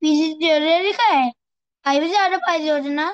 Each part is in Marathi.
विजिट ज्वेलरी काय? काही झालं पाहिजे होतं ना.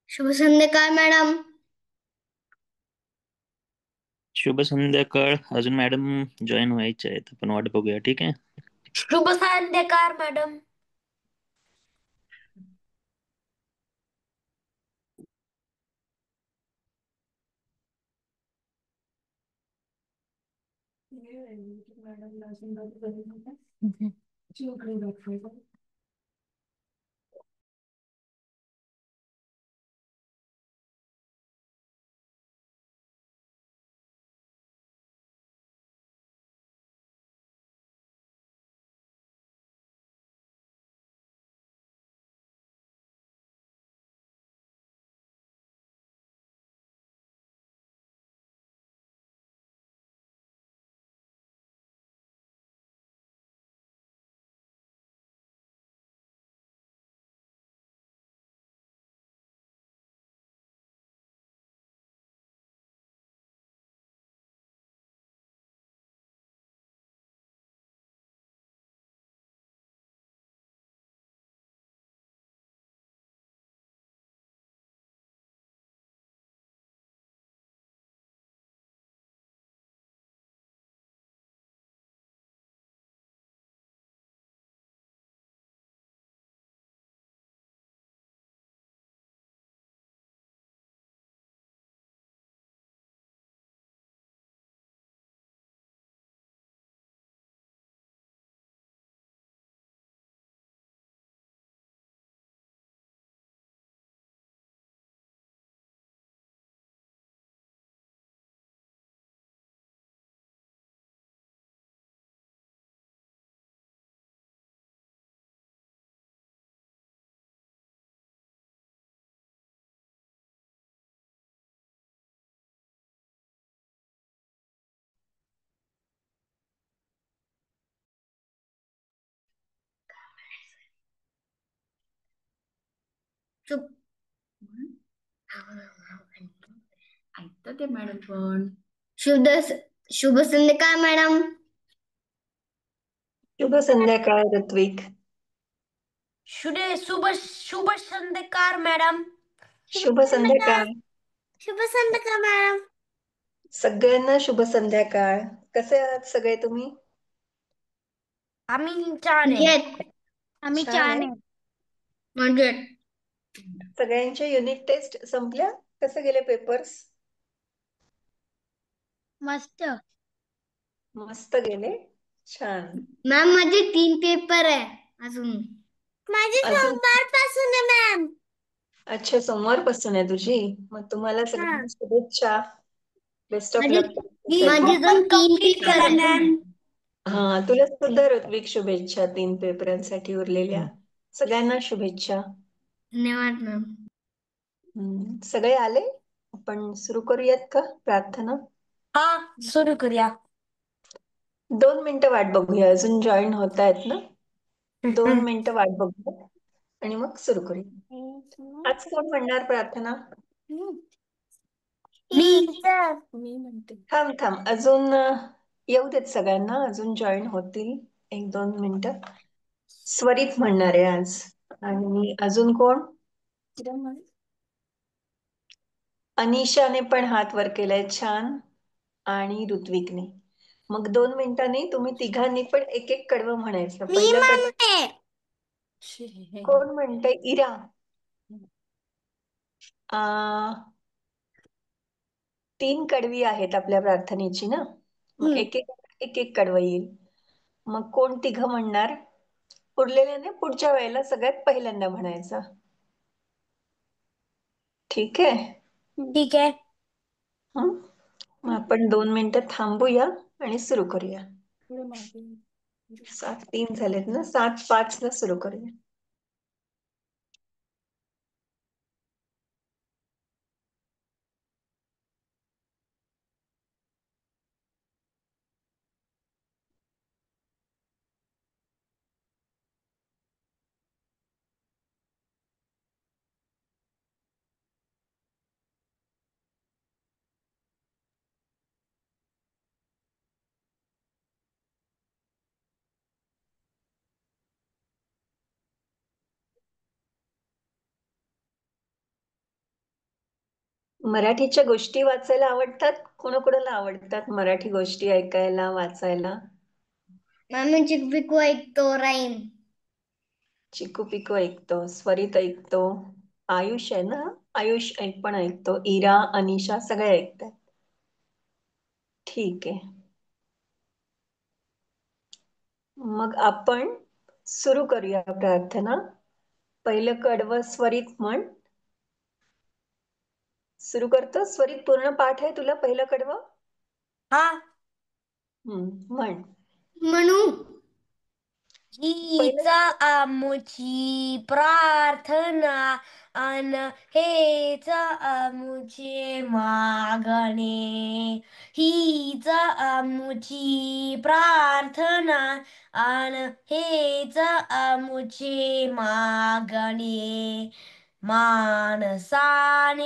शुभ संध्याकाळ मॅडम. शुभ संध्याकाळ. अजून मॅडम जॉईन व्हायचे आहेत, आपण वाट बघूया. ठीक आहे. शुभ संध्याकाळ मॅडम. ऐकतं ते मॅडम पण. शुभ शुभ संध्याकाळ मॅडम. शुभ संध्याकाळ ऋत्विक. शुभ शुभ संध्याकाळ मॅडम. शुभ संध्याकाळ. शुभ संध्याकाळ मॅडम. सगळ्यांना शुभ संध्याकाळ. कसे आहात सगळे तुम्ही? आम्ही छान आहे. आम्ही छान आहे. म्हणजे सगळ्यांच्या युनिट टेस्ट संपल्या? कसे गेले पेपर्स? मस्त. मस्त गेले. छान. मॅम माझे 3 पेपर आहे अजून. माझे अजून सोमवारपासून आहे मॅम. अच्छा, सोमवारपासून आहे तुझी. मग तुम्हाला सगळ्यांना शुभेच्छा. बेस्ट ऑफ लक. माझे पण 3 पेपर आहे मॅम. हा, तुला सुद्धा ऋत्विक शुभेच्छा 3 पेपरांसाठी उरलेल्या. सगळ्यांना शुभेच्छा. धन्यवाद मॅम. सगळे आले? आपण सुरू करूयात का प्रार्थना? हा, सुरू करूया. 2 मिनिटं वाट बघूया, अजून जॉईन होत आहेत ना. 2 मिनिटं वाट बघूया आणि मग सुरू करूया. आज कोण म्हणणार प्रार्थना? मी म्हणते. थांब अजून येऊ देत सगळ्यांना, अजून जॉईन होतील. 1-2 मिनिटं. स्वरित म्हणणार आहे आज. आणि अजून कोण? अनिशाने पण हात वर केलाय, छान. आणि ऋत्विकने. मग 2 मिनिटांनी तुम्ही तिघांनी पण एक एक कडवं म्हणायचं. मी पहिलं कडवं म्हणते. कोण म्हणतंय? इरा. आ, 3 कडवी आहेत आपल्या प्रार्थनेची ना. मग एक एक कडवं येईल. मग कोण तिघं म्हणणार? उरलेल्याने पुढच्या वेळेला सगळ्यात पहिल्यांदा म्हणायचं. ठीक आहे? ठीक आहे. हं? मग आपण 2 मिनिटं थांबूया आणि सुरू करूया. 7:03 झालेत ना, 7:05 ला सुरू करूया. मराठीच्या गोष्टी वाचायला आवडतात? कोणाकोणाला आवडतात मराठी गोष्टी ऐकायला, वाचायला? मम्मी चिकपिकू ऐकतो राईम. चिकू पिकू ऐकतो, स्वरित ऐकतो, आयुष आहे ना, आयुष पण ऐकतो, इरा, अनिशा सगळे ऐकतात. ठीक आहे. मग आपण सुरू करूया प्रार्थना. पहिलं कडवं स्वरित म्हण. सुरू करतो. स्वरित पूर्ण पाठ आहे तुला पहिलं कडवं? हा. म्हण. म्हणू हीच आमुची प्रार्थना अन हेच आमुचे मागणे. हीच आमुची प्रार्थना अन हेच आमुचे मागणे. माणसाने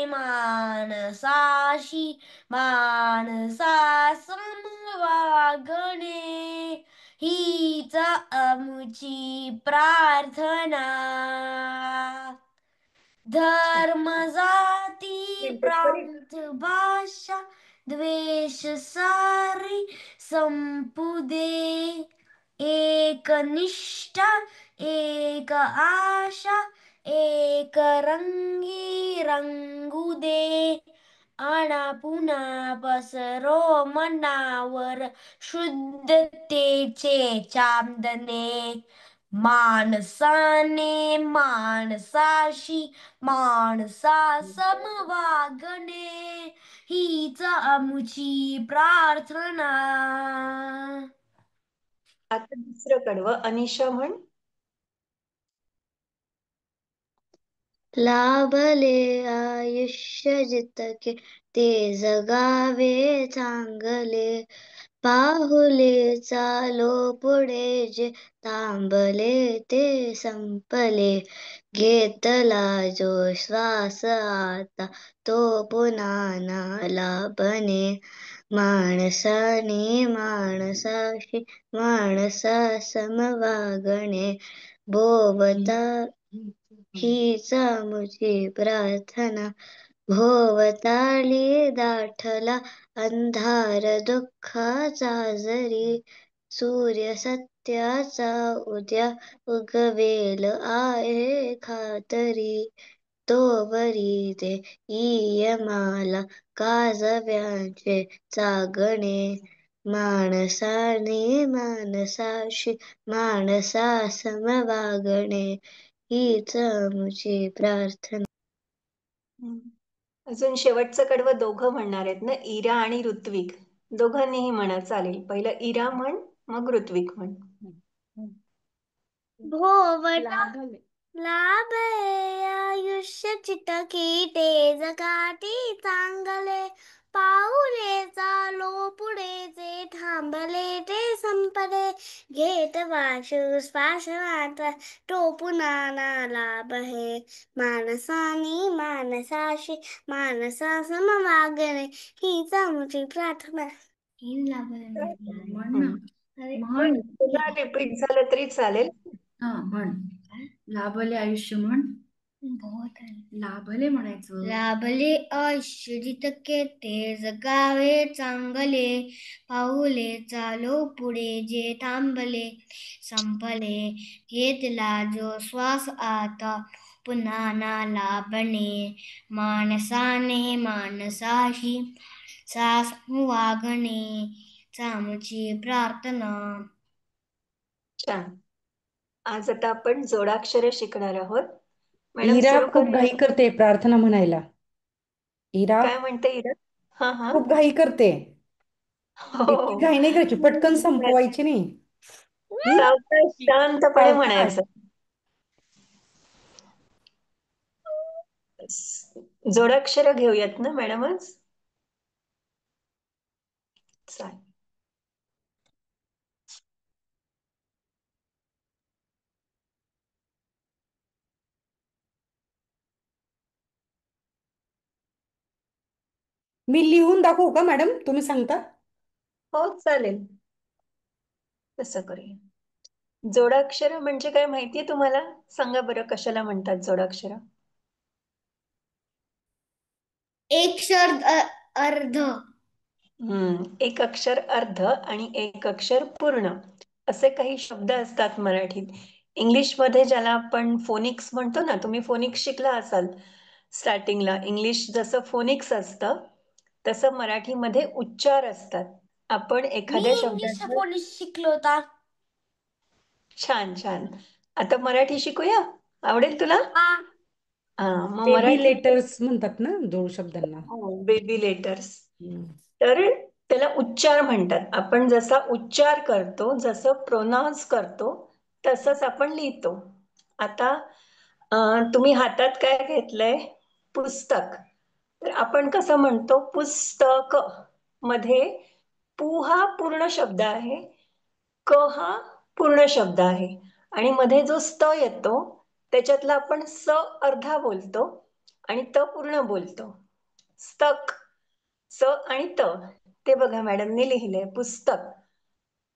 माणसाशी माणसा वागणे. हीच आमुची प्रार्थना. धर्म जाती मिनिटं स्वरित. प्रांत भाषा द्वेष सारी संपू दे. एक निष्ठा एक आशा एक रंगी रंगू दे. आणा पुन्हा पसरो मनावर शुद्धतेचे चांदणे. माणसाने माणसाशी माणसा समवागणे. हीच आमुची प्रार्थना. आता दुसरं कडवं अनिशा म्हण. लाभले आयुष्य जितके ते जगावे चांगले. पाहुले चालो पुढे जे थांबले ते संपले. घेतला जो श्वास आता तो पुन्हा ना लाभणे. माणसाने माणसाशी माणसा समवागणे. भोवता हीच आमुची प्रार्थना. भोवताली दाटला अंधार दुःखाचा जरी. सूर्य सत्याचा उद्या उगवेल आहे खातरी. तोवरी ते मला काजव्यांचे चागणे. माणसाने माणसाशी माणसा समवागणे. हीच आमुची प्रार्थना. अजून शेवटचं कडवं दोघं म्हणणार आहेत ना, इरा आणि ऋत्विक. दोघांनीही म्हणा चालेल. पहिलं इरा म्हण, मग ऋत्विक म्हण. लाभे आयुष्य चितकी ते जगाती चांगले. पाऊले चालो पुढे जे थांबले ते संपले. घेत श्वास आता तो पुन्हा ना लाभ हे. माणसाने माणसाशी माणसा समवागणे. हीच आमची प्रार्थना. म्हण ना. पुन्हा रिपीट झालं तरी चालेल. म्हण. लाभले आयुष्य म्हण. लाभले म्हणायचं. लाभले आयुष्य जितके ते जगावे चांगले. पाऊले चालो पुढे जे थांबले संपले. घेतला जो श्वास आता पुन्हा ना लाभणे. माणसाने माणसाशी सास वागणे. चामुची प्रार्थना. छान. आज आता आपण जोडाक्षर शिकणार आहोत. मॅडम इरा सुरू खूप करूया. घाई करते प्रार्थना म्हणायला. इरा काय म्हणते इरा? हा हा. खूप घाई करते. इतकी हो. घाई नाही करायची, पटकन संपवायची नाही. सावकाश शांतपणे सावकाश. म्हणायचं. जोडाक्षर घेऊयात ना मॅडम आज? चालेल. मी लिहून दाखवू का मॅडम, तुम्ही सांगता? हो चालेल, तसं करूया. जोडाक्षर म्हणजे काय माहितीये तुम्हाला? सांगा बरं, कशाला म्हणतात जोडाक्षर? एक शब्द अर्ध. एक अक्षर अर्ध आणि एक अक्षर पूर्ण असे काही शब्द असतात मराठीत. इंग्लिशमध्ये ज्याला आपण फोनिक्स म्हणतो ना, तुम्ही फोनिक्स शिकला असाल स्टार्टिंगला. इंग्लिश जसं फोनिक्स असतं तसं मराठीमध्ये उच्चार असतात. आपण मी एखाद्या इंग्लिश शब्दाचा पोलीस शिकलो होता. छान छान. आता मराठी शिकूया, आवडेल तुला? हा. मग बेबी मराठी लेटर्स म्हणतात ना जोड शब्दांना. Baby letters. हम्म. तर त्याला उच्चार म्हणतात. आपण जसा उच्चार करतो, जसं प्रोनाउन्स करतो, तसंच आपण लिहितो. आता तुम्ही हातात काय घेतलंय? पुस्तक. तर आपण कसं म्हणतो? पुस्तक मध्ये पू हा पूर्ण शब्द आहे, क हा पूर्ण शब्द आहे आणि मध्ये जो स्त येतो त्याच्यातला आपण स अर्धा बोलतो आणि त पूर्ण बोलतो. स्तक, स आणि त. ते बघा मॅडमने लिहिलंय पुस्तक.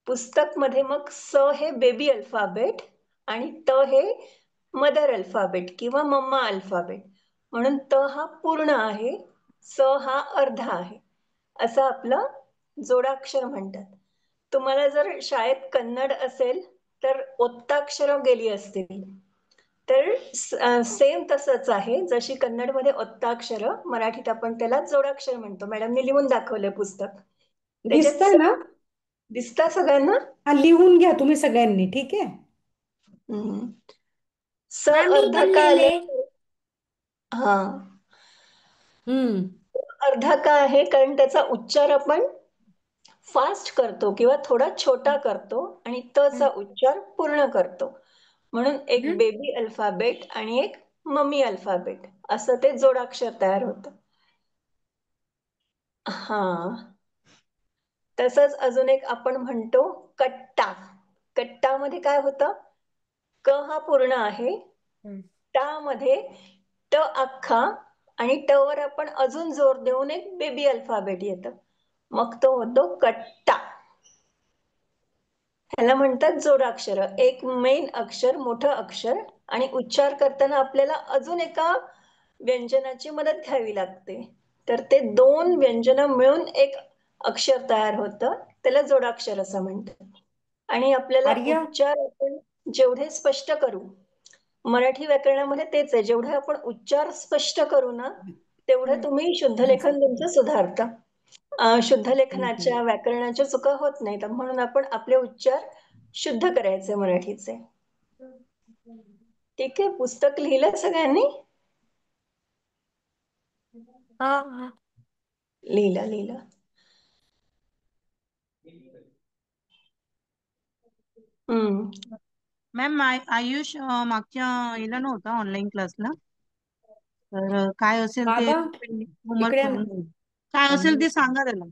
पुस्तक मध्ये मग स हे बेबी अल्फाबेट आणि त हे मदर अल्फाबेट किंवा मम्मा अल्फाबेट. म्हणून त हा पूर्ण आहे, स हा अर्धा आहे. असं आपलं जोडाक्षर म्हणतात. तुम्हाला जर शाळेत कन्नड असेल तर ओत्ताक्षरं गेली असतील, तर सेम तसंच आहे. जशी कन्नडमध्ये ओत्ताक्षरं, मराठीत आपण त्याला जोडाक्षर म्हणतो. मॅडमने लिहून दाखवलंय पुस्तक. त्याच्यात दिसतंय ना? दिसता सगळ्यांना? हा, लिहून घ्या तुम्ही सगळ्यांनी, ठीक आहे? हम्म. स मॅम मी अर्धा पण का लिहिले. आलाय? हा, हम्म. अर्धा का आहे कारण त्याचा उच्चार आपण फास्ट करतो किंवा थोडा छोटा करतो आणि तचा उच्चार पूर्ण करतो. म्हणून एक बेबी अल्फाबेट आणि एक मम्मी अल्फाबेट असं ते जोडाक्षर तयार होतं. हा, तसंच अजून एक आपण म्हणतो कट्टा. कट्टामध्ये काय होतं? क हा पूर्ण आहे, टा मध्ये ट अख्खा आणि ट वर आपण अजून जोर देऊन एक बेबी अल्फाबेट येतं, मग तो होतो कट्टा. ह्याला म्हणतात जोडाक्षर. एक मेन अक्षर, मोठं अक्षर, आणि उच्चार करताना आपल्याला अजून एका व्यंजनाची मदत घ्यावी लागते. तर ते दोन व्यंजन मिळून एक अक्षर तयार होतं, त्याला जोडाक्षर असं म्हणतात. आणि आपल्याला आर्या, उच्चार आपण जेवढे स्पष्ट करू, मराठी व्याकरणामध्ये तेच आहे, जेवढे आपण उच्चार स्पष्ट करू ना तेवढं तुम्ही शुद्ध लेखन तुमचं सुधारतं. शुद्ध लेखनाच्या, व्याकरणाच्या चुका होत नाहीत. म्हणून आपण आपले उच्चार शुद्ध करायचे मराठीचे. ठीक आहे, पुस्तक लिहिलं सगळ्यांनी? हा. लिहिलं लिहिलं. मॅम आयुष मागच्या याला नव्हता ऑनलाईन क्लासला, तर काय असेल ते दादा होमवर्क इकडे या ना. करून घेईल. काय असेल ते सांगा त्याला.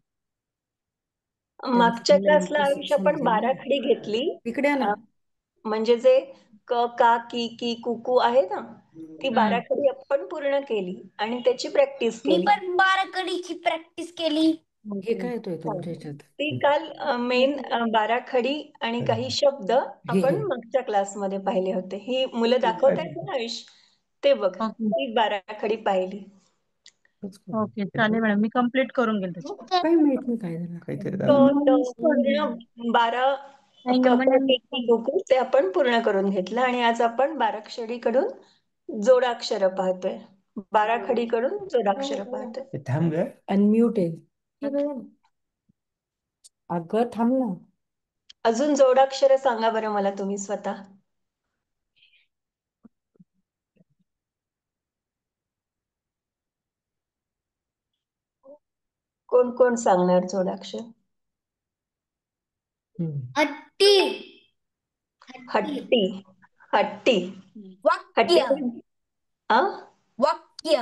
त्याला मागच्या क्लासला लवकर आयुष आपण समजेल ना. बाराखडी घेतली. इकडे या ना. म्हणजे जे क का की की कुकू आहे ना, ती बाराखडी आपण पूर्ण केली आणि त्याची प्रॅक्टिस मी केली. पण बाराकडीची प्रॅक्टिस केली. हे काय येतोय तुमच्या ह्याच्यात? ती काल मेन बाराखडी आणि काही शब्द हे आपण मागच्या क्लासमध्ये पाहिले होते. ही मुलं दाखवत आहेत ना आयुष, ते बघ, ओके ती बाराखडी पाहिली. ओके चालेल मॅडम, मी कम्प्लीट करून घेईल त्याची. काय माहित नाही काय झालं, काहीतरी क झालं. त पूर्ण 12 कुकू ते आपण पूर्ण करून घेतलं आणि आज आपण बाराक्षरीकडून जोडाक्षर पाहतोय. बाराखडीकडून जोडाक्षर पाहतोय. थांब ग, अनम्यूट आहे. अगं थांब ना. अजून जोडाक्षर सांगा बरं मला तुम्ही स्वतः. कोण कोण सांगणार जोडाक्षर? हट्टी. हट्टी. हट्टी. वाक्य हट्टी. आ? वाक्य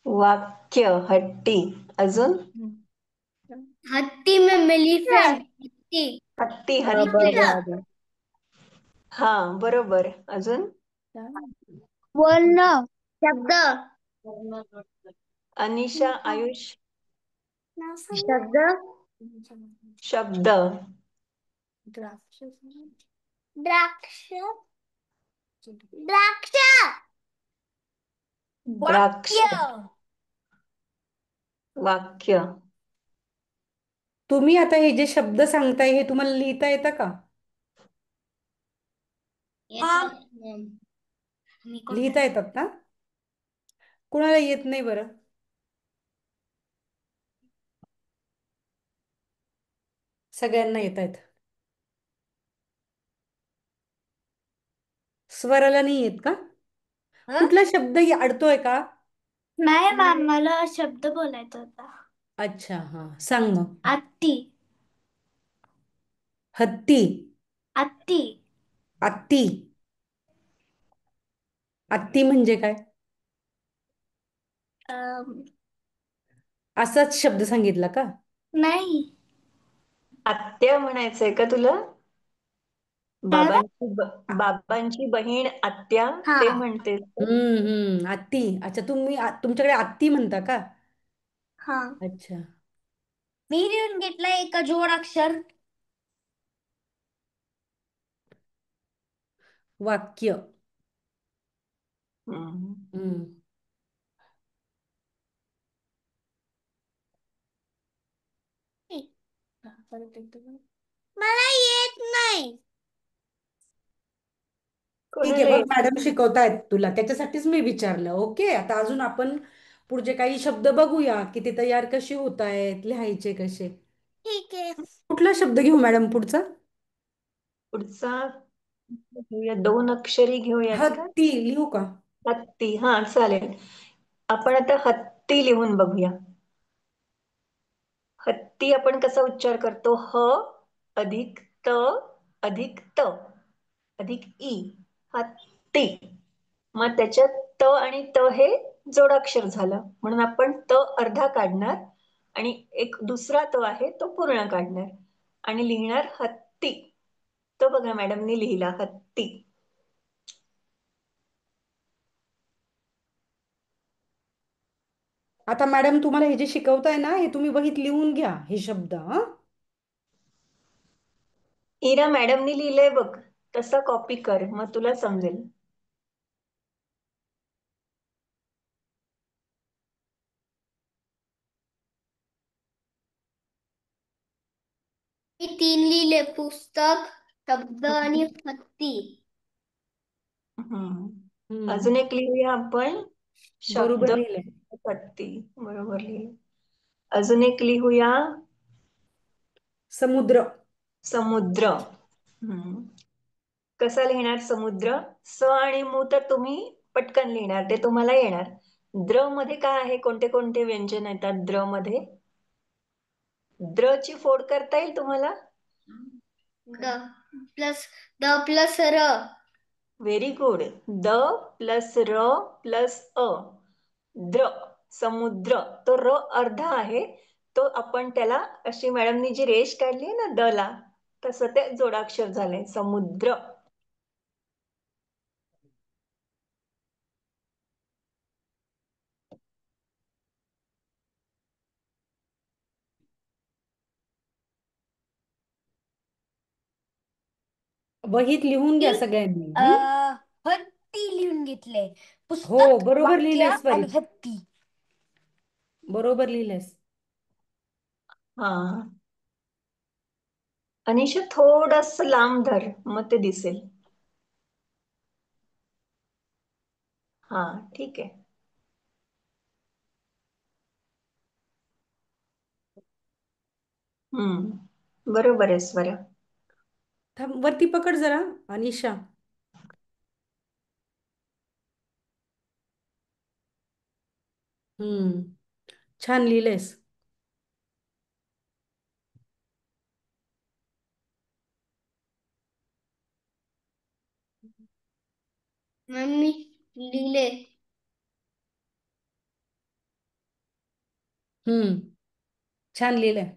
वाक्य. हट्टी. अजून? हत्ती में एलिफेंट. हत्ती. हत्ती. ब ब हत्ती. ब ब. हा, बरोबर. अजून? वर्ण. शब्द. अनिशा, आयुष? शब्द. शब्द. द्राक्ष द्राक्ष द्राक्ष. वाक्य वाक्य. तुम्ही आता हे जे शब्द सांगताय हे तुम्हाला लिहिता येतं का? येतात. मी कोणता? लिहिता येतात ना? कुणाला येत नाही बरं? सगळ्यांना येत आहेत. स्वराला नाही येत का? कुठला शब्द अडतोय का? नाही मॅम मला शब्द बोलायचा होता. अच्छा, हा, सांग मग. हत्ती हत्ती. हत्ती हत्ती. हत्ती म्हणजे काय? असाच शब्द सांगितला का? नाही आत्या म्हणायचंय का तुला? बाबांची बहीण आत्या हा. ते म्हणतेस का? हत्ती. अच्छा, तुमच्याकडे हत्ती म्हणता का? हा अच्छा. मी लिहून घेतलंय एक जोडाक्षर. वाक्य. हम्म. हम्म. मला येत नाही. ठीक आहे, कोणाला बघ येत? मॅडम शिकवतायत तुला, त्याच्यासाठीच मी विचारलं. ओके, आता अजून आपण पुढचे काही शब्द बघूया की ते तयार कसे होत आहेत, लिहायचे कसे. ठीक आहे. कुठला शब्द घेऊ मॅडम पुढचा? पुढचा घेऊया, 2 अक्षरी घेऊयात का? हत्ती लिहू का? हत्ती. हा, चालेल. आपण आता हत्ती लिहून बघूया. हत्ती आपण कसा उच्चार करतो? ह अधिक त अधिक त अधिक ई. हत्ती. मग त्याच्यात त आणि त हे जोडाक्षर झालं, म्हणून आपण त अर्धा काढणार आणि एक दुसरा त आहे तो पूर्ण काढणार आणि लिहिणार हत्ती. तो बघा मॅडमनी लिहिला हत्ती. आता मॅडम तुम्हाला हे जे शिकवताय ना, हे तुम्ही वहीत लिहून घ्या हे शब्द. हा, इरा मॅडमनी लिहिलंय बघ, तसा कॉपी कर, मग तुला समजेल. मी 3 लिहिले. पुस्तक, शब्द आणि हत्ती. अजून हम्म, एक लिहूया आपण. शब्द, बरोबर लिहिलंय. हत्ती. बरोबर लिहिलं. अजून एक लिहूया. समुद्र. समुद्र. कसा लिहिणार समुद्र? स आणि मू तर तुम्ही पटकन लिहिणार, ते तुम्हाला येणार. द्र मध्ये काय आहे? कोणते कोणते व्यंजन येतात द्र मध्ये? द्र ची फोड करता येईल तुम्हाला? द प्लस र. Very good. द प्लस र प्लस अ. द्र. समुद्र. तो र अर्धा आहे, तो आपण त्याला अशी मॅडमनी जी रेष काढली ना द ला, तसं ते जोडाक्षर झालंय समुद्र. वहीत लिहून घ्या सगळ्यांनी. हत्ती लिहून घेतले. हो, पुस्तक, बरोबर वाक्य लिहिलंयस आणि परी. हत्ती. बरोबर लिहिलंयस. हा. अनिशा थोडस लांब धर, मग ते दिसेल. हा, ठीक आहे. बरोबर आहे स्वरा. थांब, वरती पकड जरा अनिशा. छान लिहिलंयस. मॅम मी लिहिले. छान लिहिलंय.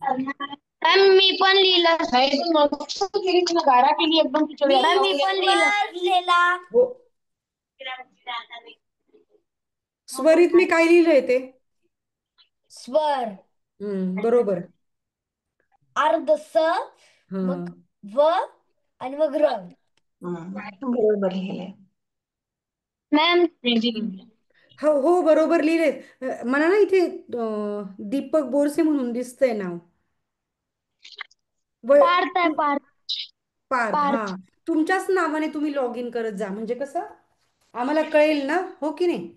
मॅम मी पण लिहिलं. मॅम मी पण लिहिलं. हो, स्वरित मी काय लिहिलंय ते? स्वर बरोबर. अर्ध स मग हा व आणि मग र. बरोबर लिहिलंय. मॅम हो हो बरोबर लिहिलंय. मला ना इथे दीपक बोरसे म्हणून दिसतंय नाव. पार्थ आहे पार्थ. पार्थ. हा, तुमच्याच नावाने तुम्ही लॉग इन करत जा, म्हणजे कसं आम्हाला कळेल ना, हो की नाही?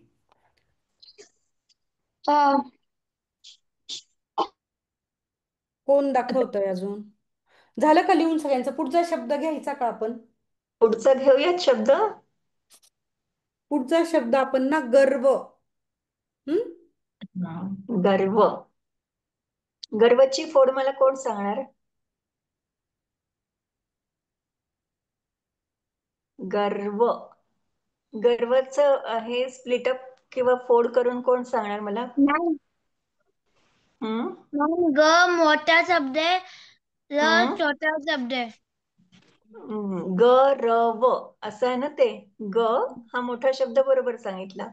कोण दाखवतंय अजून? झालं का लिहून सगळ्यांचं? पुढचा शब्द घ्यायचा का आपण? पुढचा घेऊयात शब्द. पुढचा शब्द आपण ना गर्व. गर्व. गर्वची फोड मला कोण सांगणार? गर्व. गर्वचं हे स्प्लिटअप किंवा फोड करून कोण सांगणार मला? ग मोठा शब्द आहे. र हम्म. छोटा शब्द आहे. ग र व असं आहे ना ते. ग हा मोठा शब्द बरोबर सांगितला,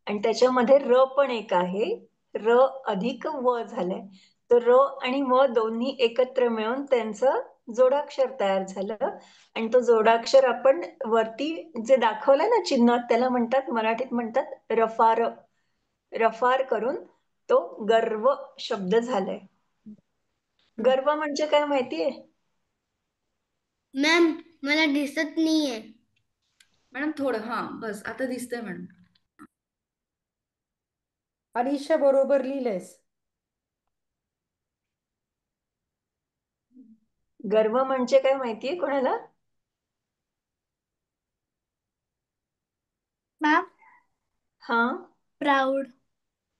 आणि त्याच्यामध्ये र पण एक आहे. र अधिक व झालंय. तर र आणि व दोन्ही एकत्र मिळून त्यांचं जोडाक्षर तयार झालं, आणि तो जोडाक्षर आपण वरती जे दाखवलंय ना चिन्ह, त्याला म्हणतात, मराठीत म्हणतात रफार. रफार करून तो गर्व शब्द झालाय. गर्व म्हणजे काय माहितीये? मॅम मला दिसत नाहीये. मॅडम थोडं, हा बस आता दिसतंय मॅडम. अनिशा बरोबर लिहिलंयस. गर्व म्हणजे काय माहितीये कोणाला? मॅम हा, प्राऊड.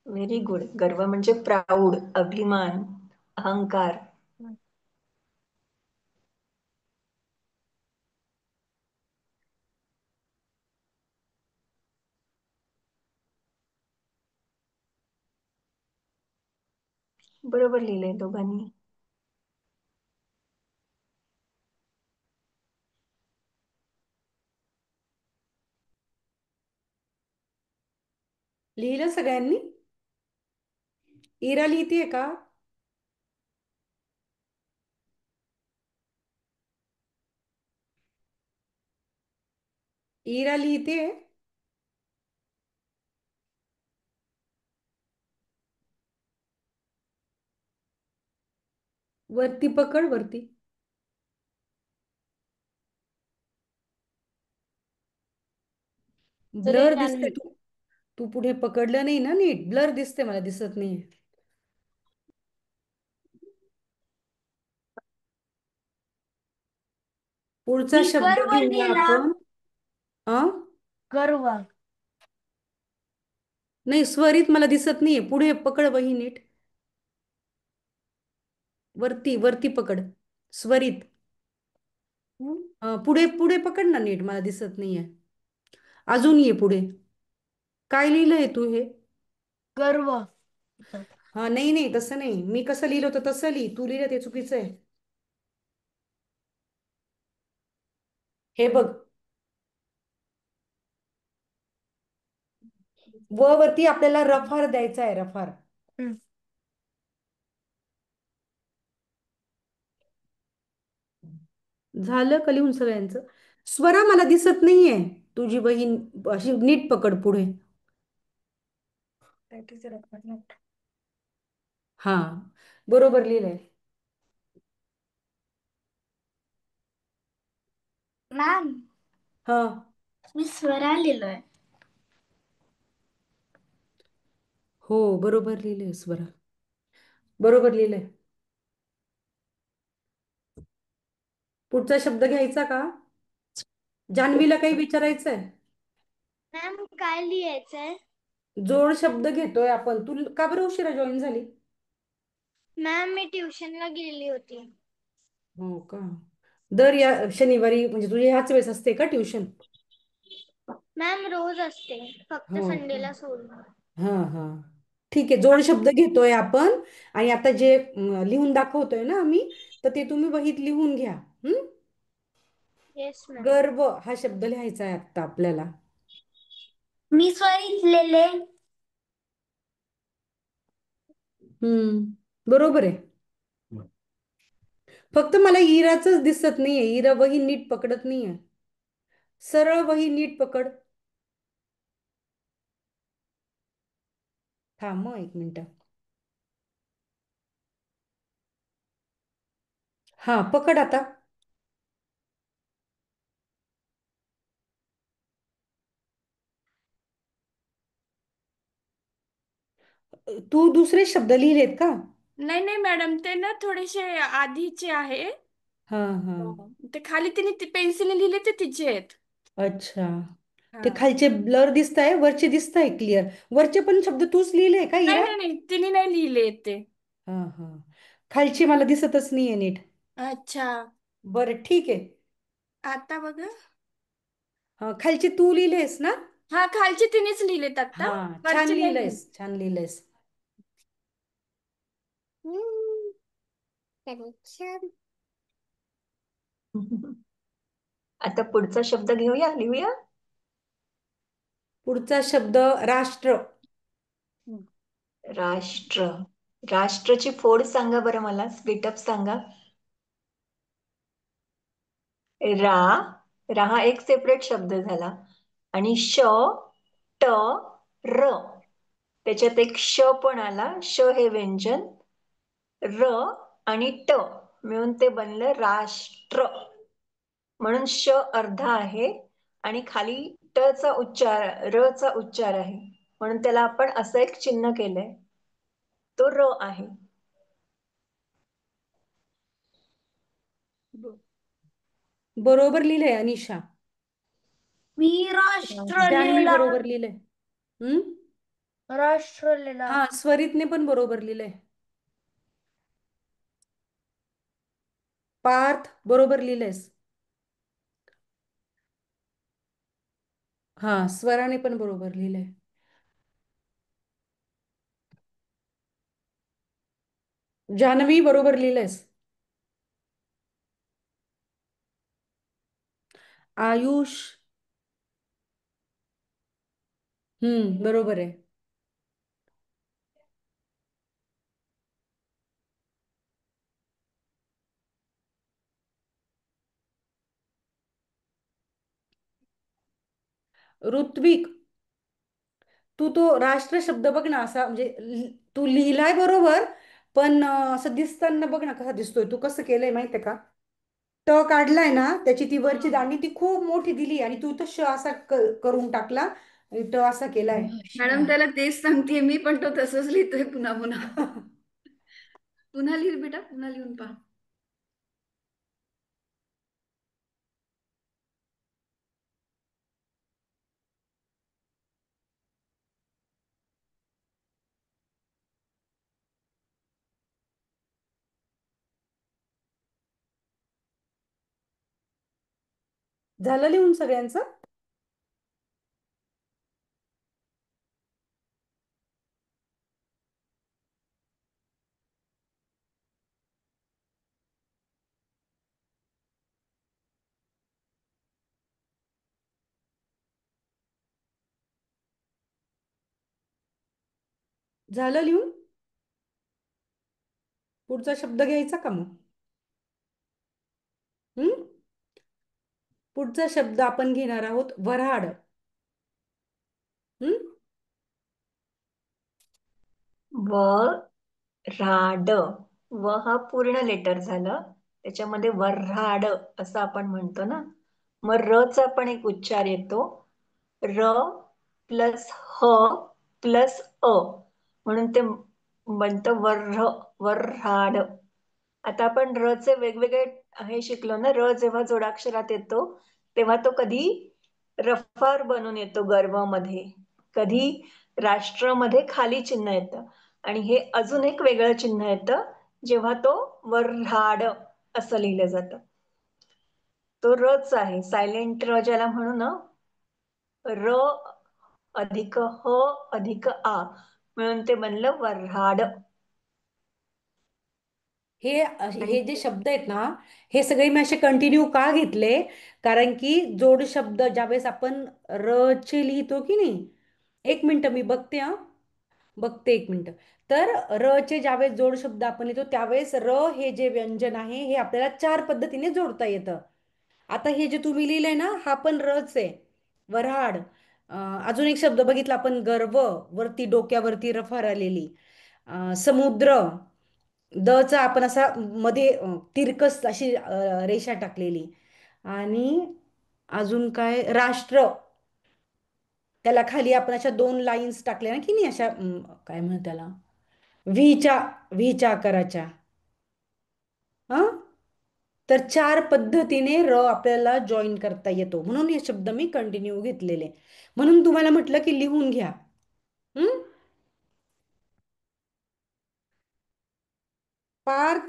Very good. गर्व म्हणजे प्राऊड, अभिमान, अहंकार. बरोबर लिहिलंय दोघांनी. लिहिलं सगळ्यांनी? इरा लिहितीये का? इरा लिहितेय? वरती पकड, वरती. ब्लर दिसते. तू तू पुढे पकडलं नाही ना नीट, ब्लर दिसते, मला दिसत नाही. पुढचा मी शब्द गर्व घेऊया लिहिला. आपण. गर्व. नाही, स्वरित मला दिसत नाहीये. पुढे पकड वही नीट. वरती वरती पकड, स्वरित. पुढे पुढे पकड ना नीट, मला दिसत नाहीये. अजून ये पुढे. काय लिहिलंय तू हे? गर्व. हा, नाही नाही तसं नाही. मी कसं लिहिलं होतं तसं लिही. तू लिहिलं ते चुकीचं आहे. हे बघ, व वरती आपल्याला रफार द्यायचा आहे, रफार. झालं का लिहून सगळ्यांचं? स्वरा मला दिसत नाहीये. तुझी बहीण अशी नीट पकड पुढे. हा, बरोबर लिहिलंय. मॅम हा, मी स्वरा लिहिलोय. हो बरोबर लिहिलंय स्वरा. बरोबर लिहिलंय. पुढचा शब्द घ्यायचा का? जान्हवीला काही विचारायचंय? मॅम काय लिहायचंय? जोड शब्द घेतोय आपण. तू का बरं उशिरा जॉईन झाली? मॅम मी ट्युशनला गेली होती. हो का? दर या शनिवारी म्हणजे तुझी ह्याच वेळेस असते का ट्युशन? मॅम रोज असते, फक्त हो का? संडेला सोडून. हा हा, ठीक आहे. जोड शब्द घेतोय आपण आणि आता जे लिहून दाखवतोय ना आम्ही, तर ते तुम्ही वहीत लिहून घ्या. हम्म. Yes ma'am. गर्व हा शब्द लिहायचा आहे आता आपल्याला. मी स्वरितलेले. बरोबर आहे. फक्त मला इराच दिसत नाहीये. इरा वही नीट पकडत नाहीये. सरळ वही नीट पकड. थांब एक मिनिट. हा, पकड आता. तू दुसरे शब्द लिहिलेत का? नाही नाही मॅडम, ते ना थोडेसे आधीचे आहे. हा हा, ते खाली तिने पेन्सिल लिहिले ते तिचे आहेत. अच्छा. ते हा. खालचे ब्लर दिसताय, वरचे दिसताय क्लिअर. वरचे पण शब्द तूच लिहिले का नाही इरा? नाही नाही, तिने नाही लिहिले ते. हा हा, खालची मला दिसतच नाहीये नीट. अच्छा, बरं ठीक आहे. आता बघा. हा, खालचे तू लिहिलेस ना? हा, खालचे तिनेच लिहिलेत आता, हा, छान वरचे नाही लिहिले. लिहिलंयस, छान लिहिलंयस. आता पुढचा शब्द लिहूया. पुढचा शब्द राष्ट्र. राष्ट्र. राष्ट्रची फोड सांगा बरं मला, स्प्लिटअप सांगा. रा, रा हा एक सेपरेट शब्द झाला. आणि श, ट, र, त्याच्यात एक श पण आला. श हे व्यंजन, र आणि ट मिळून ते बनलं राष्ट्र. म्हणून श अर्धा आहे आणि खाली ट चा उच्चार, र चा उच्चार आहे, म्हणून त्याला आपण असं एक चिन्ह केलंय. तो र आहे. बरोबर लिहिलंय अनिशा. मी राष्ट्र जानवी लिहिला. बरोबर लिहिलंय. राष्ट्र लिहिला. हा, स्वरितने पण बरोबर लिहिलंय. पार्थ बरोबर लिहिलंयस. हा, स्वराने पण बरोबर लिहिलंय. जान्हवी बरोबर लिहिलंयस. आयुष बरोबर आहे. ऋत्विक, तू तो राष्ट्र शब्द बघ ना, असा म्हणजे तू लिहिलाय बरोबर, पण असं दिसताना बघ ना कसा दिसतोय. तू कसं केलंय माहितीये का? ट काढलाय ना, त्याची ती वरची दांडी ती खूप मोठी दिली आणि तू तर श असा करून टाकला आणि ट असा केलाय. मॅडम त्याला तेच सांगतेय मी, पण तो तसंच लिहितोय पुन्हा पुन्हा. पुन्हा लिह बेटा, पुन्हा लिहून पहा. झालं लिहून सगळ्यांचं? झालं लिहून? पुढचा शब्द घ्यायचा का मग? हम्म. पुढचा शब्द आपण घेणार आहोत वऱ्हाड. व, राड. व हा पूर्ण लेटर झालं, त्याच्यामध्ये वर्हाड असं आपण म्हणतो ना. मग र चा पण एक उच्चार येतो, र प्लस ह प्लस अ, म्हणून ते बनतं वर्हाड. आता आपण र चे वेगवेगळे हे शिकलो ना. र जेव्हा जोडाक्षरात येतो तेव्हा तो कधी रफार बनून येतो गर्व मध्ये, कधी राष्ट्रामध्ये खाली चिन्ह येतं, आणि हे अजून एक वेगळं चिन्ह येतं जेव्हा तो वर्हाड असं लिहिलं जातं. तो रच आहे, सायलेंट र ज्याला म्हणू ना, र अधिक ह अधिक आ मिळून ते बनलं वर्हाड. आणि हे जे शब्द आहेत ना, हे सगळे मी असे कंटिन्यू का घेतले? कारण की जोड शब्द ज्यावेळेस आपण र चे लिहितो की नाही, एक मिनिट मी बघते हा, बघते एक मिनिट. तर र चे ज्यावेळेस जोड शब्द आपण लिहितो त्यावेळेस र हे जे व्यंजन आहे हे आपल्याला चार पद्धतीने जोडता येतं. आता हे जे तुम्ही लिहिलंय ना, हा पण रच आहे, वऱ्हाड. अजून एक शब्द बघितला आपण, गर्व, वरती डोक्यावरती रफार आलेली. समुद्र, द चा आपण असा मध्ये तिरकस अशी रेषा टाकलेली. आणि अजून काय, राष्ट्र, त्याला खाली आपण अशा दोन लाईन्स टाकल्या ना की नाही, अशा काय म्हणतात त्याला, व्हीच्या व्हीच्या आकाराच्या. हा, तर चार पद्धतीने र आपल्याला जॉईन करता येतो, म्हणून हे शब्द मी कंटिन्यू घेतलेले. म्हणून तुम्हाला म्हटलं की लिहून घ्या. हम्म. पार्थ,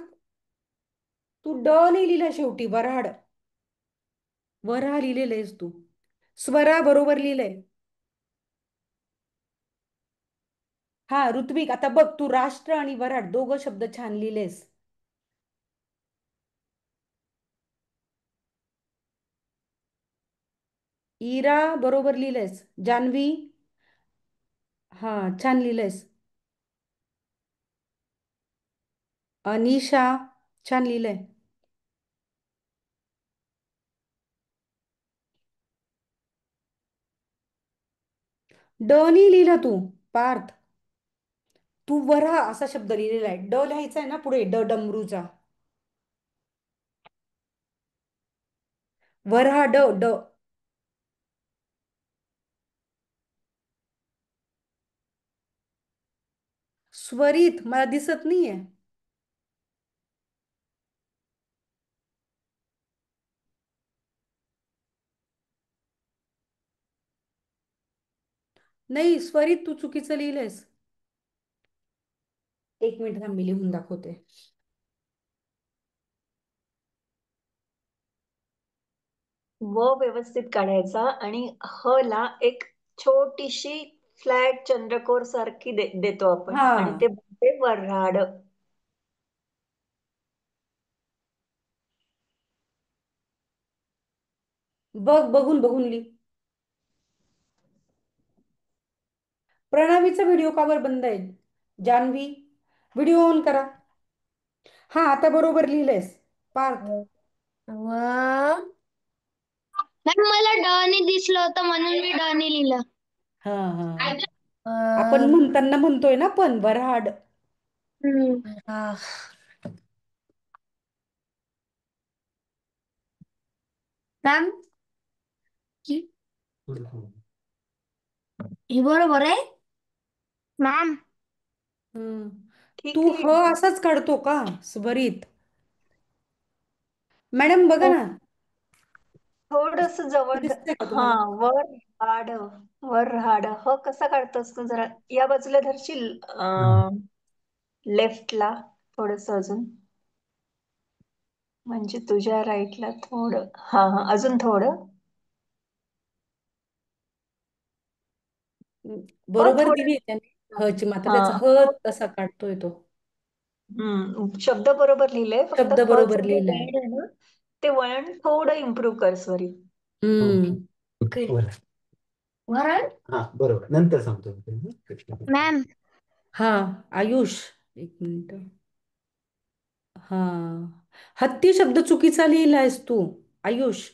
तू ड नाही लिहिला शेवटी, वऱ्हाड. वऱ्हा लिहिलेलं आहेस तू, स्वरा बरोबर लिहिलंय. हा ऋत्विक, आता बघ तू राष्ट्र आणि वऱ्हाड दोघं शब्द छान लिहिलेस. इरा बरोबर लिहिलंयस. जान्हवी, हा छान लिहिलंयस. अनिशा, छान लिहिलंय. ड नाही लिहिला तू, पार्थ. तू वरा असा शब्द लिहिलेला आहे, ड लिहायचा आहे ना पुढे, डमरूचा. वऱ्हा ड ड. स्वरित मला दिसत नाहीये. नाही स्वरित, तू चुकीचं लिहिलंयस. एक मिनिट थांब, मी लिहून दाखवते. व व्यवस्थित काढायचा आणि ह ला एक छोटीशी फ्लॅट चंद्रकोर सारखी देतो आपण, हा, आणि ते बनते वर्हाड. बघ, बघून बघून लिही. प्रणावीचा व्हिडिओ का बरं बंद आहे? जान्हवी, व्हिडिओ ऑन करा. हा आता बरोबर लिहिलंयस पार्थ. मॅम मला ड ने दिसलं होतं म्हणून मी ड ने लिहिलं. हा हा, आपण म्हणताना म्हणतोय ना पण वऱ्हाड. मॅम हे बरोबर आहे मॅम. हम्म. ठीक तू आहे. ह असाच काढतो का स्वरित? मॅडम बघा हो, ना, थोडस जवळ दिसतंय का हा, तुम्हाला? वर हाड, वर हाड ह कसा काढतोस तू? जरा या बाजूला धरशील, लेफ्टला थोडस अजून, म्हणजे तुझ्या राईटला थोडं, हा हा अजून थोडं, बरोबर थोडं, दिली त्याने ह ची मात्रा, हा त्याचा ह तसा काढतोय तो. शब्द बरोबर लिहिलंय, फक्त शब्द ह बरोबर चं जे लिहिलाय. वळण आहे ना, ते वळण थोडं इम्प्रूव्ह कर सॉरी. हम्म. वरण बरोबर, नंतर सांगतो मी. मॅम. हा आयुष, एक मिनिट. हा, हत्ती शब्द चुकीचा लिहिलायस तू आयुष.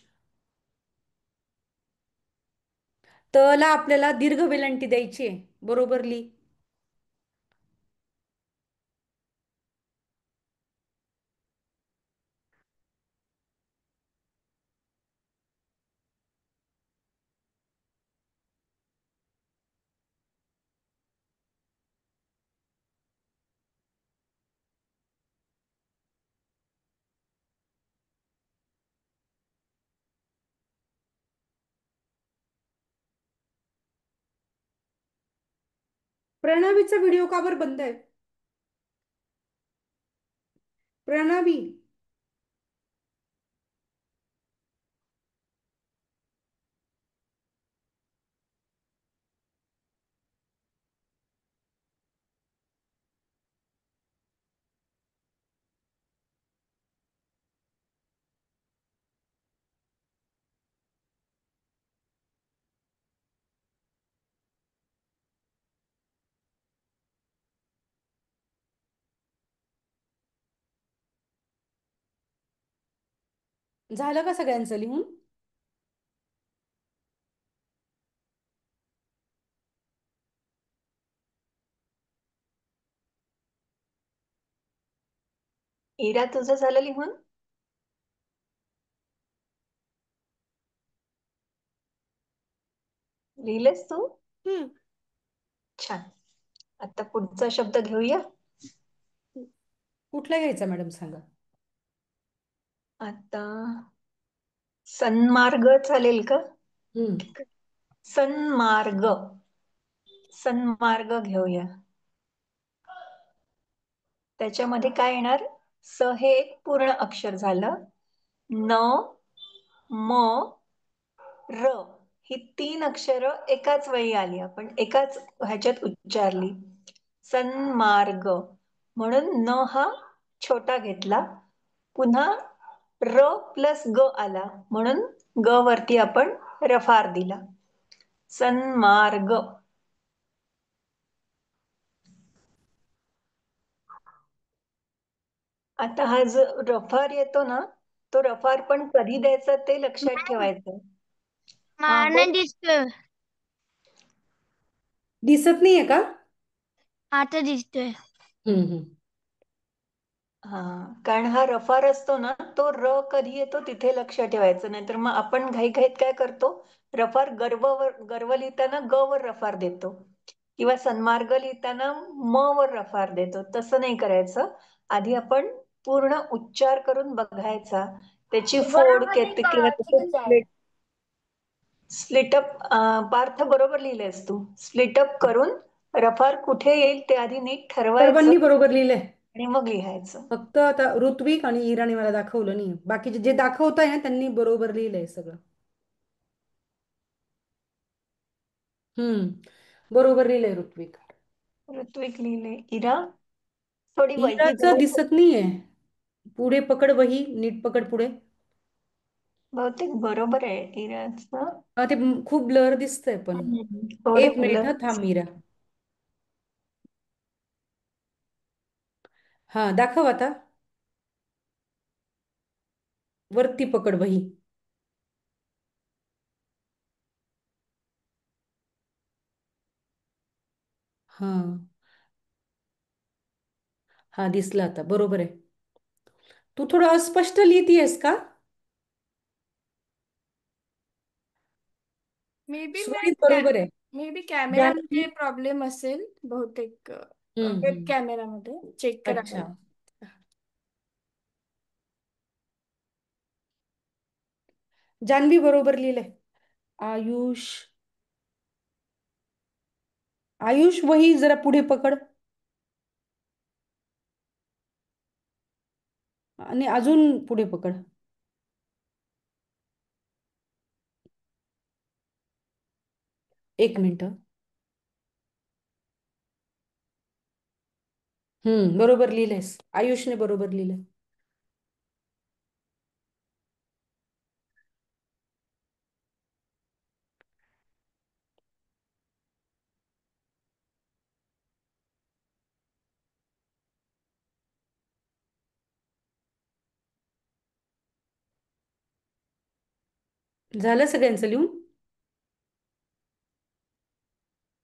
तला आपल्याला दीर्घ वेलांटी द्यायची आहे, बरोबर लिही. प्रणावीचा व्हिडिओ का बरं बंद आहे? प्रणावी, झालं का सगळ्यांचं लिहून? इरा, तुझं झालं लिहून? लिहिलेस तू? छान. आता पुढचा शब्द घेऊया. कुठला घ्यायचा मॅडम सांगा. आता सन्मार्ग चालेल का? हम्म. सन्मार्ग. सन्मार्ग घेऊया. त्याच्यामध्ये काय येणार? स हे एक पूर्ण अक्षर झालं. न, म, र ही 3 अक्षरं एकाच वेळी आली, आपण एकाच ह्याच्यात उच्चारली. सन्मार्ग म्हणून न हा छोटा घेतला, पुन्हा र प्लस ग आला म्हणून ग वरती आपण रफार दिला. सन्मार्ग. आता हा जो रफार येतो ना, तो रफार पण कधी द्यायचा ते लक्षात ठेवायचं. हा मला बोल. नाही दिसतोय. दिसत नाहीये का? आता दिसतोय. हम्म. हा, कारण हा रफार असतो ना, तो र कधी येतो तिथे लक्ष ठेवायचं. नाहीतर मग आपण घाईघाईत काय करतो, रफार गर्व लिहिताना ग वर रफार देतो, किंवा सन्मार्ग लिहिताना म वर रफार देतो. तसं नाही करायचं. आधी आपण पूर्ण उच्चार करून बघायचा, त्याची फोड किंवा स्प्लिटअप. पार्थ बरोबर लिहिलंयस तू. स्प्लिटअप करून रफार कुठे येईल ते आधी नीट ठरवायचं सर्वांनी बरोबर लिहिलंय. आणि मग लिहायचं. फक्त आता ऋत्विक आणि इराने मला दाखवलं नाही. बाकीचे जे दाखवत आहे ना त्यांनी बरोबर लिहिलंय सगळं. बरोबर लिहिलंय ऋत्विक. ऋत्विक लिहिले. इरा, थोडी वही इराचं जवळ. दिसत नाहीये. पुढे पकड वही, नीट पकड पुढे. बहुतेक बरोबर आहे इराचं. ते खूप ब्लर दिसतंय पण. एक थोडं मिनिट ब्लर. हा, थांब इरा. हा, दाखव आता. वरती पकड वही. हा हा, दिसला आता. बरोबर आहे. तू थोडं अस्पष्ट लिहितीयस का? मे बी स्वरित बरोबर आहे. May be Janvi. कॅमेरामध्ये प्रॉब्लेम असेल बहुतेक. वेब हम्म. कॅमेरामध्ये चेक करावं अच्छा. लागेल. जानवी बरोबर लिहिलंय. आयुष. आयुष वही जरा पुढे पकड. आणि अजून पुढे पकड. एक मिनिट. बरोबर लिहिलंयस. आयुषने बरोबर लिहिलंय. झालं सगळ्यांचं लिहून?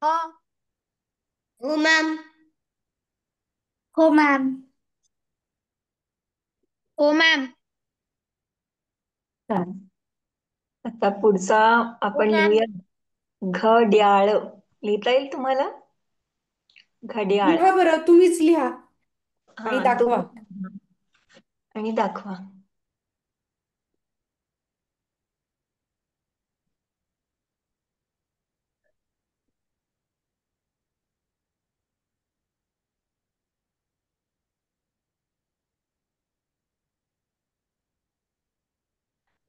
हो. हो मॅम. हो मॅम. हो मॅम. छान. आता पुढचा हो आपण मॅम. लिहूया. घड्याळ. लिहिता येईल तुम्हाला? घड्याळ. लिहा बरं, तुम्हीच लिहा हा, आणि दाखवा. तुम्ही आणि दाखवा.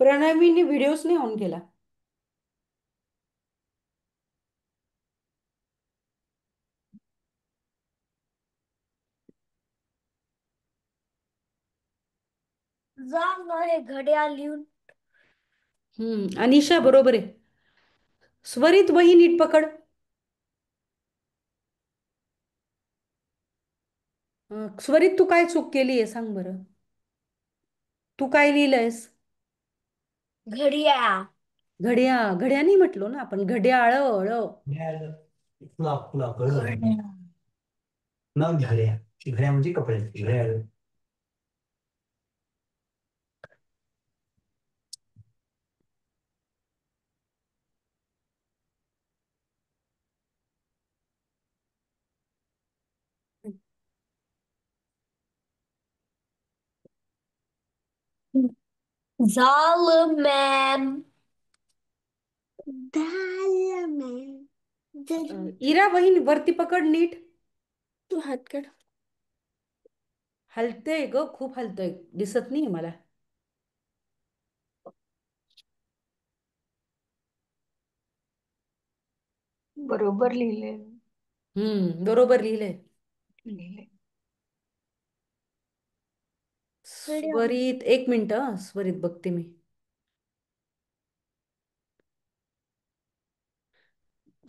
प्रणवीने व्हिडिओच नाही ऑन केला. जा हे घड्याळ लिहून. अनिशा बरोबर आहे. स्वरित वही नीट पकड. स्वरित, तू काय चूक केली आहे सांग बरं. तू काय लिहिलंयस? घड्याळ. घड्या नाही म्हटलो ना आपण, घड्याळ ळ. क्लॉक क्लॉक मग घड्या, घड्या म्हणजे कपड्याची घड्याळ. झालं मॅम. झालं मॅम. इरा वहीन वरती पकड नीट. तू हात काढ. हलतंय ग, खूप हलतंय, दिसत नाही मला. बरोबर लिहिलंय. बरोबर लिहिलंय. लिहिलंय. स्वरित, एक मिनिट स्वरित बघते मी.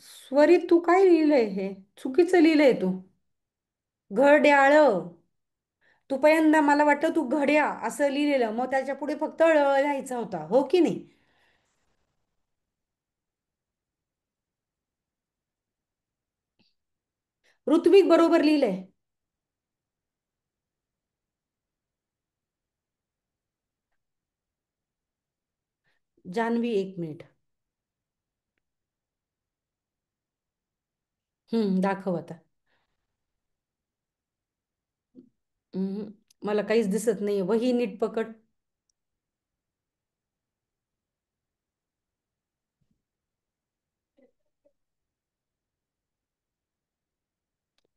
स्वरित तू काय लिहिलंय, हे चुकीचं लिहिलंय तू. घड्याळ. तू पहिल्यांदा मला वाटतं तू घड्या असं लिहिलेलं, मग त्याच्या पुढे फक्त ळ लिहायचा होता, हो की नाही? ऋत्विक बरोबर लिहिलंय. जान्हवी, एक मिनिट. दाखव आता. मला काहीच दिसत नाहीये, वही नीट पकड.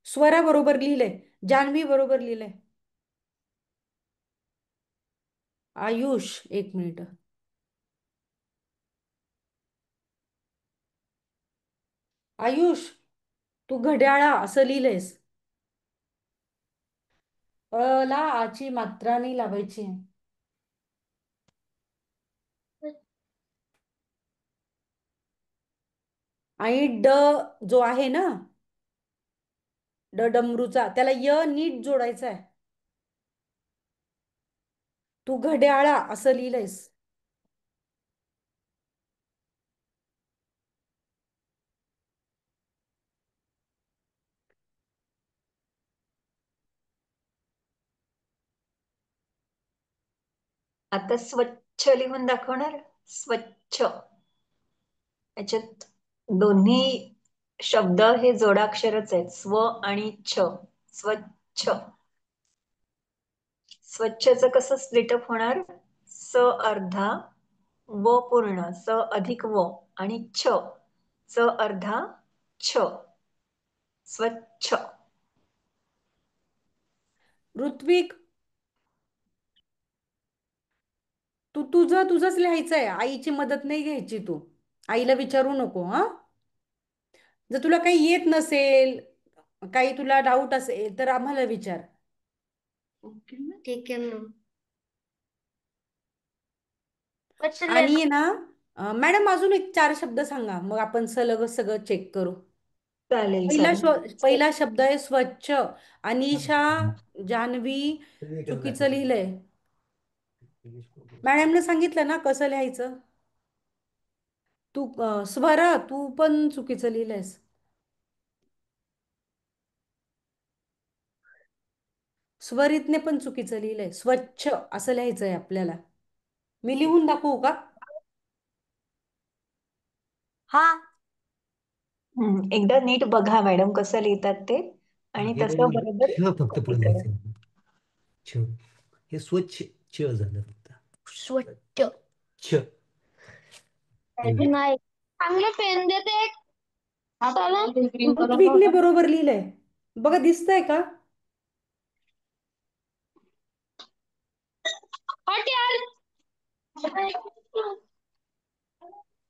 स्वरा बरोबर लिहिलंय. जान्हवी बरोबर लिहिलंय. आयुष, एक मिनिट. आयुष, तू घड्याळा असं लिहिलंयस. ला आची मात्रा नाही लावायची. आणि ड जो आहे ना, डमरूचा, त्याला य नीट जोडायचा आहे. तू घड्याळा असं लिहिलंयस. आता स्वच्छ लिहून दाखवणार. स्वच्छ. याच्यात दोन्ही शब्द हे जोडाक्षरच आहेत, स्व आणि छ. स्वच्छ. स्वच्छच कसं स्प्लिटअप होणार? स अर्धा व पूर्ण, स अधिक व आणि छ, स अर्धा छ. स्वच्छ. ऋत्विक, तू तुझंच लिहायचं आहे, आईची मदत नाही घ्यायची. तू आईला विचारू नको हा. जर तुला काही येत नसेल, काही तुला डाऊट असेल तर आम्हाला विचार. ठीक आहे मॅम. आणि ना मॅडम, अजून एक 4 शब्द सांगा, मग आपण सलग सगळं चेक करू. चालेल चालेल. पहिला शब्द आहे स्वच्छ. अनिशा, जान्हवी चुकीचं लिहिलंय. मॅडमने सांगितलं ना कसं लिहायचं. तू स्वरा, तू पण चुकीचं लिहिलंयस. स्वरितने पण चुकीचं लिहिलंय. स्वच्छ असं लिहायचंय आपल्याला. मी लिहून दाखवू का? हा. एकदा नीट बघा मॅडम कसं लिहितात ते, आणि हे तसं बघ, बरोबर छ फक्त कॉपी पुढे करा. लिहायचं. छ, हे स्वच्छ च झालं फक्त. स्वच्छ. छ. नाही, चांगलं पेन देते एक. चला. ऋत्विकने बरोबर लिहिलंय, बघा दिसतंय का? हट यार.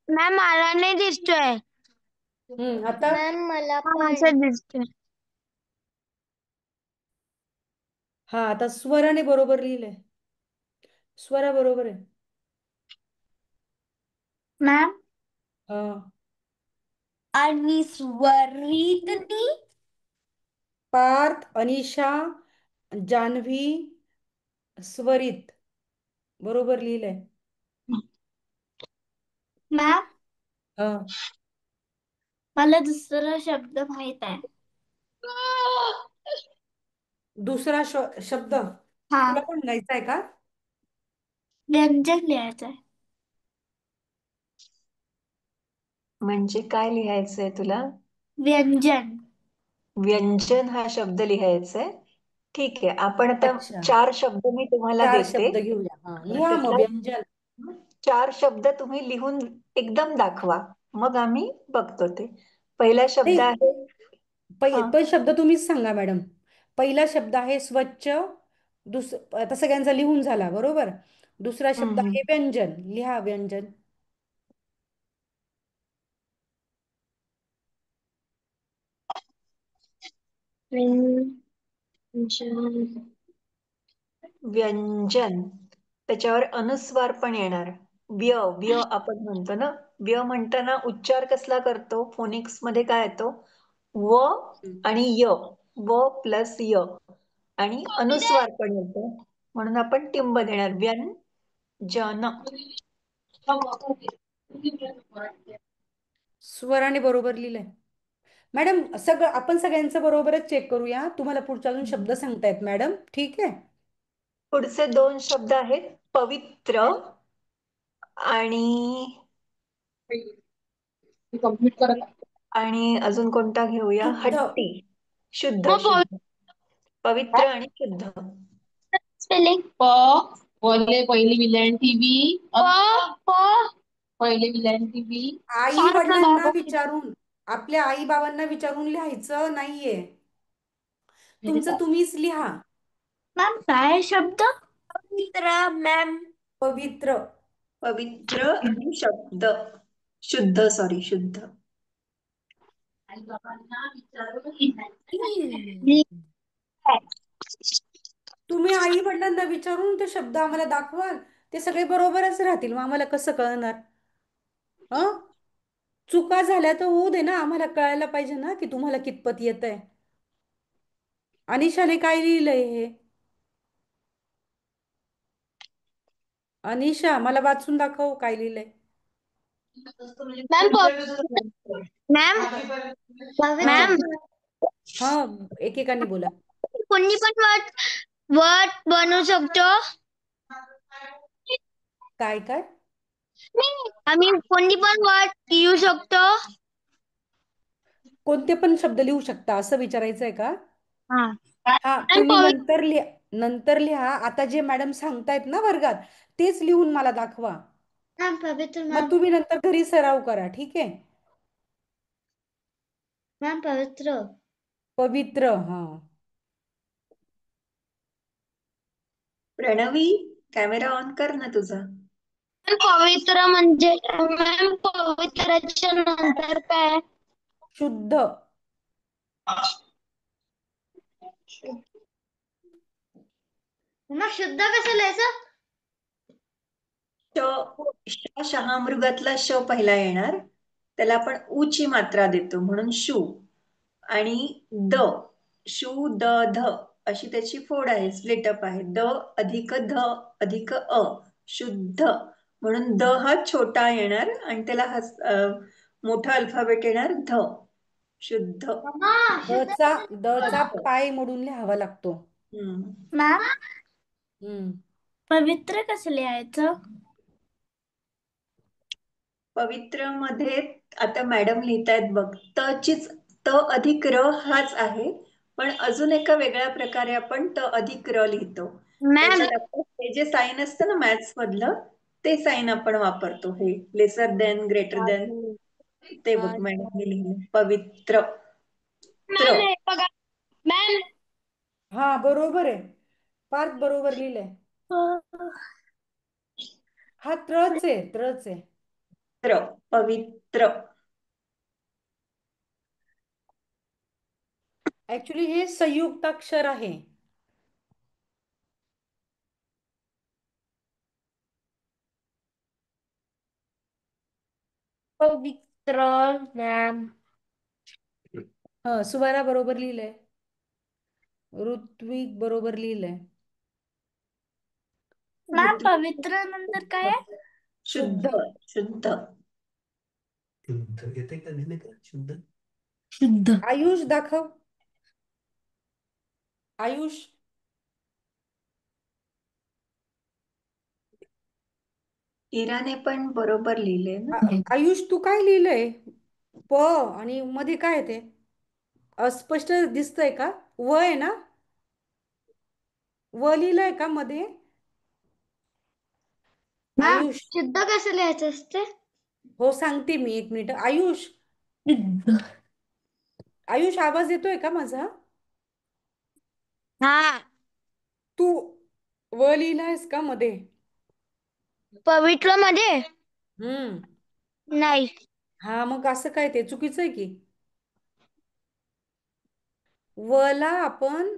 मॅम, मला नाही दिसतोय. आता मॅम, मला पण दिसतोय. हा, आता स्वराने बरोबर लिहिलंय. स्वरा बरोबर आहे. मॅम, हा. आणि स्वरितनी पार्थ, अनिशा, जान्हवी, स्वरित बरोबर लिहिलंय. मॅम अं, मला दुसरा शब्द माहित आहे. दुसरा शब्द हा तुला पण लिहायचा आहे का? व्यंजन लिहायचं आहे. म्हणजे काय लिहायचंय तुला? व्यंजन. व्यंजन हा शब्द लिहायचा आहे. ठीक आहे, आपण आता अच्छा, 4 शब्द मी तुम्हाला 4 देते. शब्द घेऊया. लिहा मग त्यातला व्यंजन. 4 शब्द तुम्ही लिहून एकदम दाखवा. मग आम्ही बघतो ते. पहिला शब्द नाही, आहे हा पण शब्द तुम्हीच सांगा मॅडम. पहिला शब्द आहे स्वच्छ. आता सगळ्यांचा लिहून झाला बरोबर. दुसरा शब्द हम्म. आहे व्यंजन. लिहा व्यंजन. व्यंजन. व्यंजन. त्याच्यावर अनुस्वार पण येणार. व्य व्य आपण म्हणतो ना. व्य म्हणताना उच्चार कसला करतो? फोनिक्स मध्ये काय येतो? व आणि य. व प्लस य. आणि अनुस्वार पण येतो. म्हणून आपण टिंब देणार. व्यंजन. स्वराने बरोबर लिहिलंय. मॅडम आपण सगळ्यांचं बरोबरच चेक करूया. तुम्हाला पुढचा अजून शब्द सांगतायत मॅडम. ठीक आहे. पुढचे 2 शब्द आहेत पवित्र आणि अजून कोणता घेऊया? शुद्ध. हट्टी. शुद्ध मग शुद्ध. पवित्र आणि शुद्ध. स्पेलिंग पहिली विलन टीव्ही प पहिले विलन टीव्ही आई सांग ना वडिलांना बाबा. विचारून, आपल्या आई बाबांना विचारून लिहायचं नाहीये. तुमचं तुम्हीच लिहा. मॅम काय शब्द? पवित्र मॅम. पवित्र. पवित्र आणि शब्द. शुद्ध, सॉरी, शुद्ध. आई बाबांना विचारून लिहायचं. तुम्ही आई वडिलांना विचारून ते शब्द आम्हाला दाखवाल, ते सगळे बरोबरच राहतील. मग आम्हाला कसं कळणार? चुका झाल्या तर होऊ दे ना, आम्हाला कळायला पाहिजे ना की तुम्हाला कितपत येत आहे. अनिशाने काय लिहिलंय हे? अनिशा मला वाचून दाखव काय लिहिलंय. मॅम मॅम मॅम हा, एकेकाने बोला. कोणी पण वर्ड वर्ड बनवू शकतो. काय काय? आम्ही कोणी पण वर्ड लिहू शकतो. कोणते पण शब्द लिहू शकता असं विचारायचंय का? हा हा, तुम्ही नंतर लिहा. नंतर लिहा. आता जे मॅडम सांगतायत ना वर्गात, तेच लिहून मला दाखवा. मॅम पवित्र मग मॅम. तुम्ही नंतर घरी सराव करा. ठीक आहे. मॅम पवित्र. पवित्र. हा, प्रणवी, कॅमेरा ऑन कर ना तुझा. पवित्र म्हणजे मॅम पवित्राच्या नंतर काय? शुद्ध. मग शुद्ध कसं लिहायचं? शहामृगातला श पहिला येणार. त्याला आपण ऊ ची मात्रा देतो म्हणून शू. आणि द, शू द ध अशी त्याची फोड आहे, स्प्लिटअप आहे. द अधिक ध अधिक अ, शुद्ध. म्हणून द हा छोटा येणार आणि त्याला मोठा अल्फाबेट येणार ध. शुद्ध. द चा पाय मोडून लिहावा लागतो. मॅम हम्म. पवित्र कसं लिहायचं? पवित्र मध्ये आता मॅडम लिहितायत बघ, त अधिक र हाच आहे, पण अजून एका वेगळ्या प्रकारे आपण त अधिक र लिहितो. मॅम त्याच्यात हे जे साईन असतं ना मॅथ्स मधलं, ते साईन आपण वापरतो. हे लेसर देन, ग्रेटर देन, ते बघ मॅडम लिहिलं. पवित्र. त्र. मॅम हे बघा मॅम. हा, बरोबर आहे. फार बरोबर लिहिलंय. हा त्रच आहे, त्रच आहे. त्र. पवित्र. ऍक्च्युली हे संयुक्त अक्षर आहे. पवित्र मॅम. सुवारा बरोबर लिहिलंय. ऋत्विक बरोबर लिहिलंय. मॅम पवित्र नंतर काय आहे? शुद्ध. शुद्ध. शुद्ध येते का लिहिलं का शुद्ध? शुद्ध. आयुष दाखव. आयुष. इराने पण बरोबर लिहिले ना. आयुष तू काय लिहिलंय? प आणि मध्ये काय आहे ते? अस्पष्ट दिसतंय का? व आहे ना? व लिहिलंय का मध्ये? मॅम आयुष. शुद्ध कसं लिहायचं असते? हो सांगते मी, एक मिनिट. आयुष. आयुष आवाज येतोय का माझा? हा. तू व लिहिलायस का मध्ये? पवित्र मध्ये नाही. हा मग असं काय, ते चुकीचं आहे की. वला आपण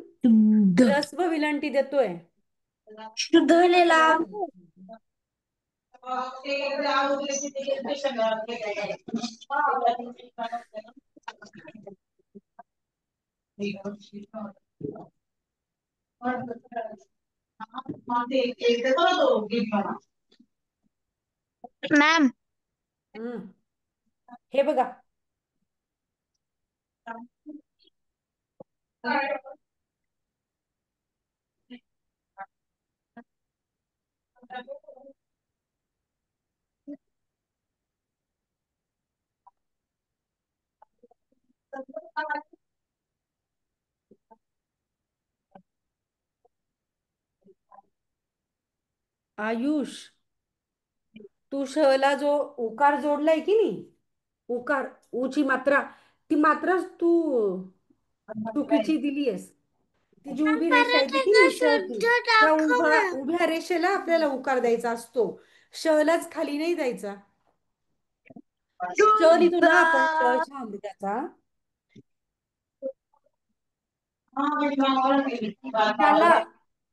रस्व विलांटी देतोय. शुद्ध लिहिला. मॅम हे बघा. आयुष तू ला जो उकार जोडलाय की नाही, उकार ऊची मात्रा, ती मात्राच तू चुकीची दिली आहेस. ती जी उभी रेषा आहे ती की नाही ती, त्या उभ्या रेषेला आपल्याला उकार द्यायचा असतो. लाच खाली नाही द्यायचा. लिहितो ना आपण छान त्याचा. त्याला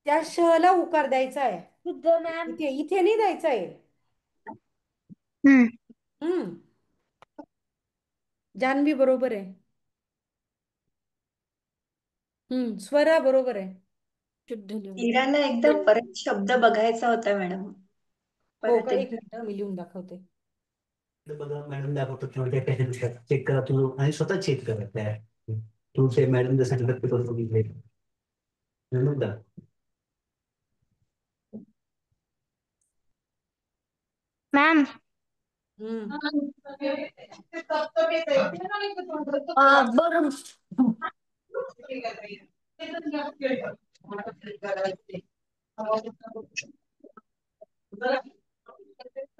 त्या ला उकार द्यायचा आहे. इथे इथे नाही द्यायचा आहे. जान्हवी बरोबर आहे. स्वरा बरोबर आहे. शुद्ध लिहून. इराला एकदा परत शब्द बघायचा होता मॅडम. हो परत का, एक एकदा. मिनिट मी लिहून दाखवते. बघा मॅडम दाखवतो किंवा त्या पेशंट चेक करा तुम्ही आणि स्वतः चेक करा त्या तू ते मॅडम जर सांगितलं ते करून बघितले बघा. मॅम बरोबर.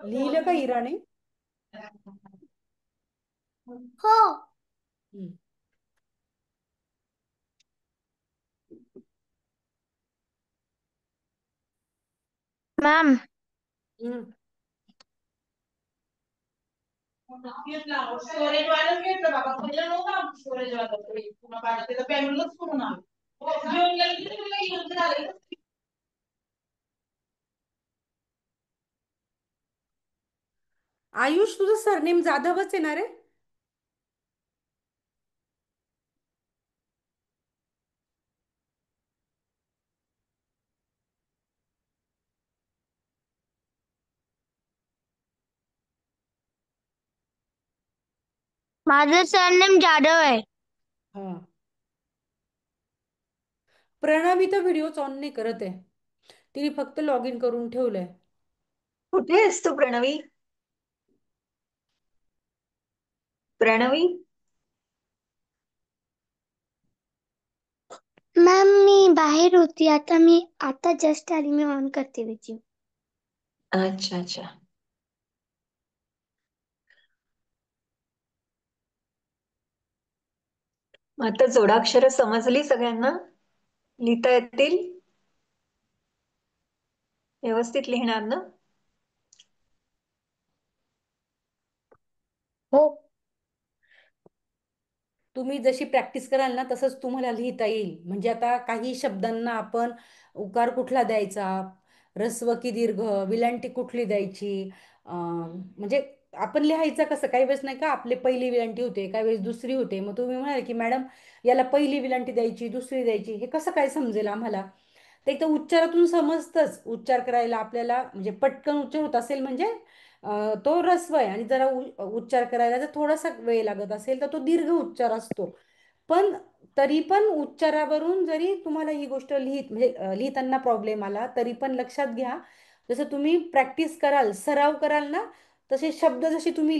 लिहिलं का इराने? हो मॅम. स्टोरेज वालाच घेतलं बाबा, पहिलं नव्हतं स्टोरेज वाला पुन्हा त्याचं पॅन्डलच करून आलो. आयुष तुझं सरनेम जाधवच येणार रे? माझं सरनेम जाधव आहे. हा. प्रणावी तर व्हिडिओच ऑन नाही करत आहे. तिने फक्त लॉग इन करून ठेवलंय. कुठे आहेस तू प्रणवी? प्रणवी मॅम मी बाहेर होती, आता जस्ट आली, मी ऑन करते व्हिडिओ. अच्छा अच्छा. आता जोडाक्षर समजली सगळ्यांना? लिहिता येतील? व्यवस्थित लिहिणार ना? हो. तुम्ही जशी प्रॅक्टिस कराल ना तसंच तुम्हाला लिहिता येईल. म्हणजे आता काही शब्दांना आपण उकार कुठला द्यायचा, ऱ्हस्व की दीर्घ, विलांटी कुठली द्यायची, म्हणजे आपण लिहायचं कसं. काही वेळेस नाही का आपले पहिली विलांटी होते, काही वेळेस दुसरी होते. मग तुम्ही म्हणाल की मॅडम याला पहिली विलांटी द्यायची, दुसरी द्यायची, हे कसं काय समजेल आम्हाला? ते एक तर उच्चारातून समजतंच. उच्चार करायला आपल्याला म्हणजे पटकन उच्चार होत असेल म्हणजे तो ऱ्हस्व आहे आणि जरा उच्चार करायला जर थोडासा वेळ लागत असेल तर तो दीर्घ उच्चार असतो. पण तरी पण उच्चारावरून जरी तुम्हाला ही गोष्ट म्हणजे लिहिताना प्रॉब्लेम आला तरी पण लक्षात घ्या, जसं तुम्ही प्रॅक्टिस कराल, सराव कराल ना, तसे शब्द जसे तुम्ही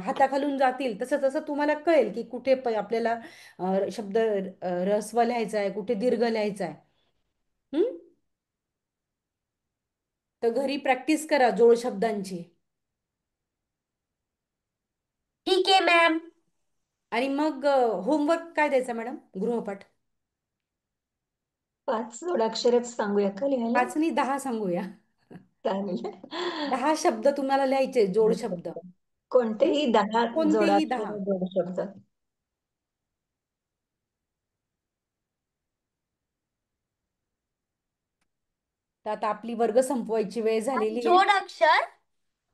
हाताखालून जातील तसं तसं तुम्हाला कळेल की कुठे आपल्याला शब्द ऱ्हस्व लिहायचा आहे, कुठे दीर्घ लिहायचा आहे. हम्म. तर घरी प्रॅक्टिस करा जोड शब्दांची. ठीक आहे मॅम. आणि मग होमवर्क काय द्यायचा मॅडम, गृहपाठ? 5 जोडाक्षरच सांगूया का लिहायला? 5 नाही 10 सांगूया. चालेल. 10 शब्द तुम्हाला लिहायचे, जोड शब्द. कोणतेही 10 कोणतेही 10. जोडाक्षर जोड शब्द. तर आता आपली वर्ग संपवायची वेळ झालेली आहे. जोडाक्षर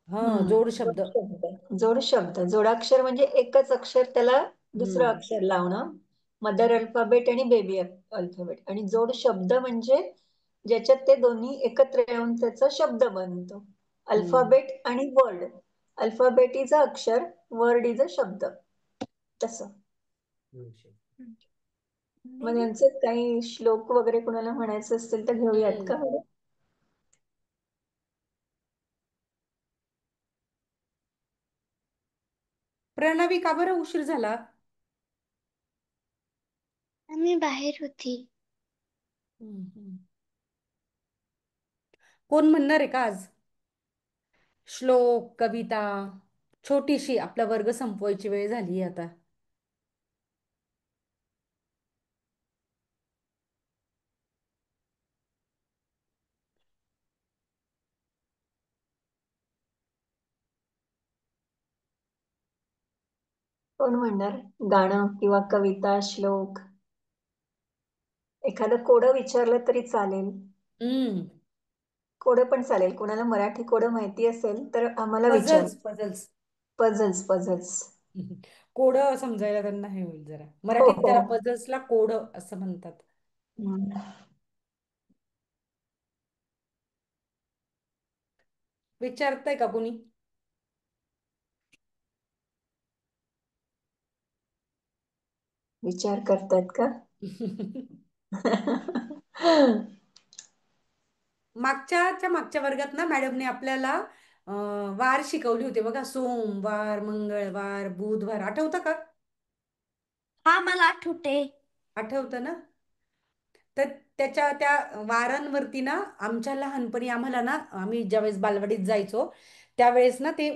हा, जोड जोड शब्द. शब्द. जोड शब्द. जोडाक्षर म्हणजे एकच अक्षर त्याला दुसरं हम्म. अक्षर लावणं. मदर अल्फाबेट आणि बेबी अल्फाबेट. आणि जोड शब्द म्हणजे ज्याच्यात ते दोन्ही एकत्र येऊन त्याचा शब्द बनतो. हम्म. अल्फाबेट आणि वर्ड. अल्फाबेट इज अ अक्षर, वर्ड इज अ शब्द. तसं. मग यांचे काही श्लोक वगैरे कोणाला म्हणायचे असतील तर घेऊयात का? हम्म. प्रणवी, का बरं उशीर झाला? मी बाहेर होती. हम्म. कोण म्हणणार आहे का आज श्लोक, कविता? छोटीशी, आपला वर्ग संपवायची वेळ झाली आता. कोण म्हणणार? गाणं किंवा कविता, श्लोक. एखादं कोडं विचारलं तरी चालेल. हम्म. कोडं पण चालेल. कोणाला मराठी कोडं माहिती असेल तर आम्हाला विचार. Puzzles puzzles. Puzzles puzzles. Code समजायला त्यांना हे होईल जरा. हो मराठीत हो. त्याला पझल्सला कोड असं म्हणतात. हम्म. विचारताय का कोणी? विचार करतायत का? मागच्या वर्गात ना मॅडमने आपल्याला वार शिकवले होते बघा. सोमवार, मंगळवार, बुधवार. आठवतं का? हा, मला आठवते. आठवतं ना? तर त्या वारांवरती ना आमच्या लहानपणी आम्हाला ना, आम्ही ज्यावेळेस बालवाडीत जायचो त्यावेळेस ना ते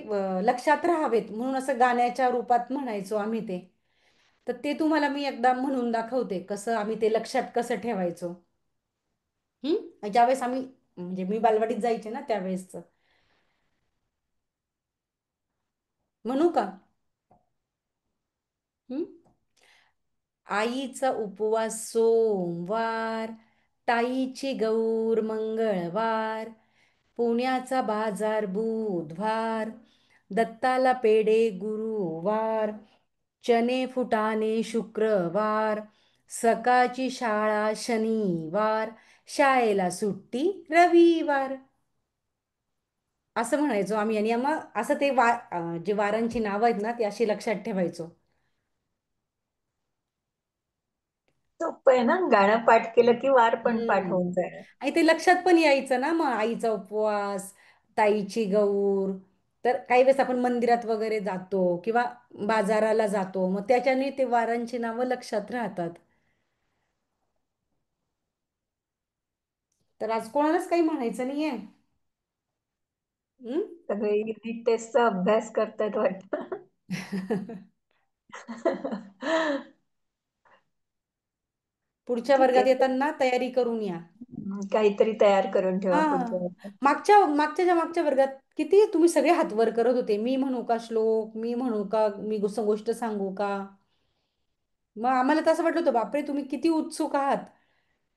लक्षात राहावेत म्हणून असं गाण्याच्या रूपात म्हणायचो आम्ही ते. तर ते तुम्हाला मी एकदा म्हणून दाखवते कसं आम्ही ते लक्षात कसं ठेवायचो. ज्यावेळेस आम्ही, म्हणजे मी बालवाडीत जायचे ना त्यावेळेसच. म्हणू का? हम्म. आईचा उपवास सोमवार, ताईची गौर मंगळवार, पुण्याचा बाजार बुधवार, दत्ताला पेढे गुरुवार, चणे फुटाणे शुक्रवार, सकाळची शाळा शनिवार, शाळेला सुट्टी रविवार. असं म्हणायचो आम्ही. आणि मग असं ते जे वारांची नावं आहेत ना ती अशी लक्षात ठेवायचो. सोपं आहे ना, गाणं पाठ केलं की वार पण पाठ हम्म. होऊन जाईल. आणि ते लक्षात पण यायचं ना, मग आईचा उपवास, ताईची गौर. तर काही वेळेस आपण मंदिरात वगैरे जातो किंवा बाजाराला जातो, मग त्याच्याने ते वारांची नावं लक्षात राहतात. तर आज कोणालाच काही म्हणायचं नाहीये. हम्म. सगळे युनिट टेस्टचा अभ्यास करतायत वाटतं. पुढच्या ठीक वर्गात आहे. येताना तयारी करून या. काहीतरी तयार करून ठेवा हा, पुढच्या वर्गात. मागच्या वर्गात किती तुम्ही सगळे हात वर करत होते. मी म्हणू का श्लोक, मी म्हणू का, मी गोष्ट सांगू का? मग आम्हाला तसं वाटलं होतं, बापरे तुम्ही किती उत्सुक आहात.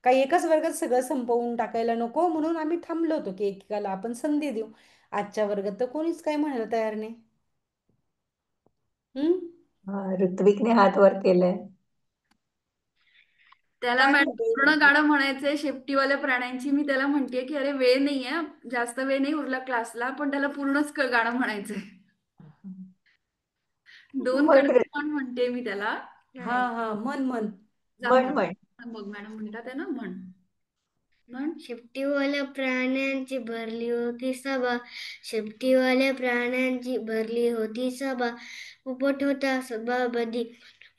काही एकाच वर्गात सगळं संपवून टाकायला नको, म्हणून आम्ही थांबलो होतो की एकेकाला आपण संधी देऊ. आजच्या वर्गात तर कोणीच काही म्हणायला तयार नाही. हम्म. ऋत्विकने हात वर केलाय. त्याला काय मॅडम म्हणते? पूर्ण गाणं म्हणायचंय शेपटीवाल्या प्राण्यांची. मी त्याला म्हणतेय की अरे वेळ नाहीये, जास्त वेळ नाही उरला क्लासला, पण त्याला पूर्णच गाणं म्हणायचंय. 2 म्हण रे. कंठ म्हणते मी त्याला. हा हा, म्हण म्हण. जा म्हण म्हण. म्हण. बघ मॅडम म्हणतात आहे ना, म्हण म्हण. शेपटीवाल्या प्राण्यांची भरली होती सभा, शेपटीवाल्या प्राण्यांची भरली होती सभा. पोपट होता सभापती,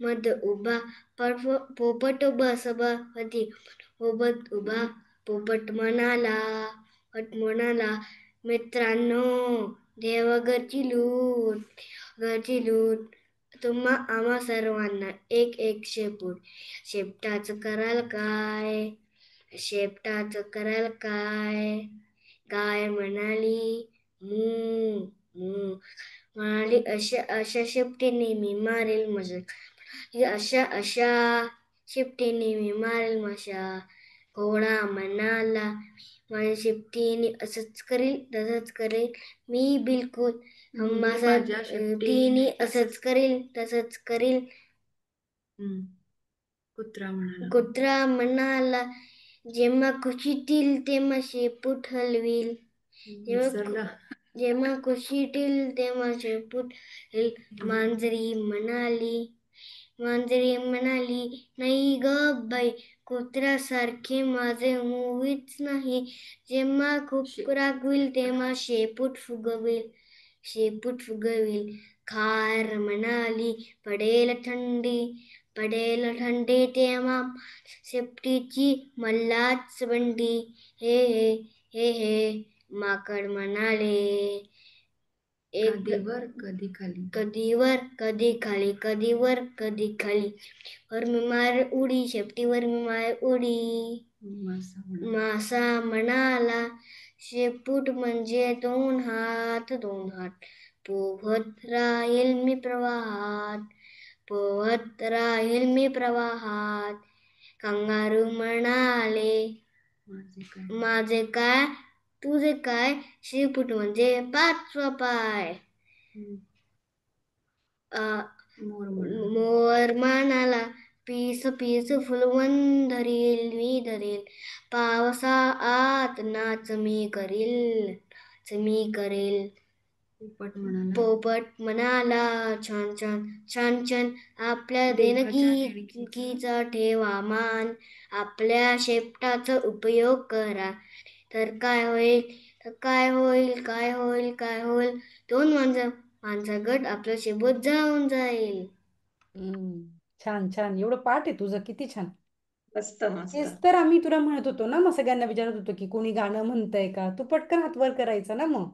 मध उभा पोपट उभा सभापती. पोपट उभा, पोपट म्हणाला, मित्रांनो देवा घरची लूट, तुम्हा आम्हा सर्वांना एक एक शेपूट. शेपटाचं कराल काय? गाय म्हणाली मू मू, म्हणाली अशा शेपटीने मी मारेल मशा, अशा शेपटीने मी मारेल मशा. घोडा म्हणाला माझ्या शेपटीने असंच करेल तसंच करेल मी बिलकुल, माझ्या शेपटीने असंच करेल तसंच करेल. कुत्रा म्हणाला जेव्हा खुशीतील तेव्हा शेपूट हलवील, जेव्हा खुशीतील तेव्हा शेपूट हलवील. मांजरी म्हणाली नाही ग बाई, कुत्र्यासारखे माझे मूवीच नाही, जेव्हा खूप रागविल तेव्हा शेपूट फुगविल. खार म्हणाली पडेल थंडी तेव्हा शेपटीची मल्लाच बंडी. हे हे माकड म्हणाले कधी वर कधी खाली, वर मी मार उडी शेपटीवर मी मार उडी. मासा म्हणाला शेपूट म्हणजे 2 हात, पोहत राहील मी प्रवाहात. कंगारू म्हणाले माझे काय तुझे काय, शेपूट म्हणजे 5वा पाय. मोर म्हणाला पीस फुलवून धरील, पावसात नाच मी करील. पोपट म्हणाला छान आपल्या देणगीचा ठेवा मान, आपल्या शेपटाचा उपयोग करा, तर काय होईल 2 माणसा गट आपलं शेपूट जाऊन जाईल. छान छान, एवढं पाठ आहे तुझं, किती छान. मस्त मस्त. तेच तर आम्ही तुला म्हणत होतो ना, मग सगळ्यांना विचारत होतो की कोणी गाणं म्हणतंय का, तू पटकन हात वर करायचा ना, मग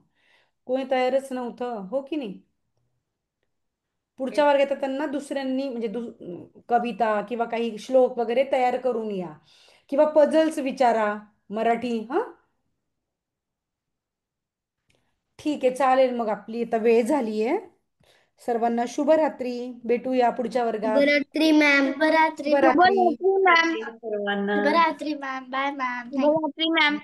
कोणी तयारच नव्हतं, हो की नाही. पुढच्या वर्गात येताना दुसऱ्यांनी म्हणजे कविता किंवा काही श्लोक वगैरे तयार करून या, किंवा पझल्स विचारा मराठी. हा ठीक आहे, चालेल. मग आपली आता वेळ झालीये. सर्वांना शुभरात्री, भेटूया पुढच्या वर्गात. शुभरात्री मॅम. शुभरात्री. सर्वांना शुभरात्री मॅम. Bye ma'am. शुभरात्री मॅम.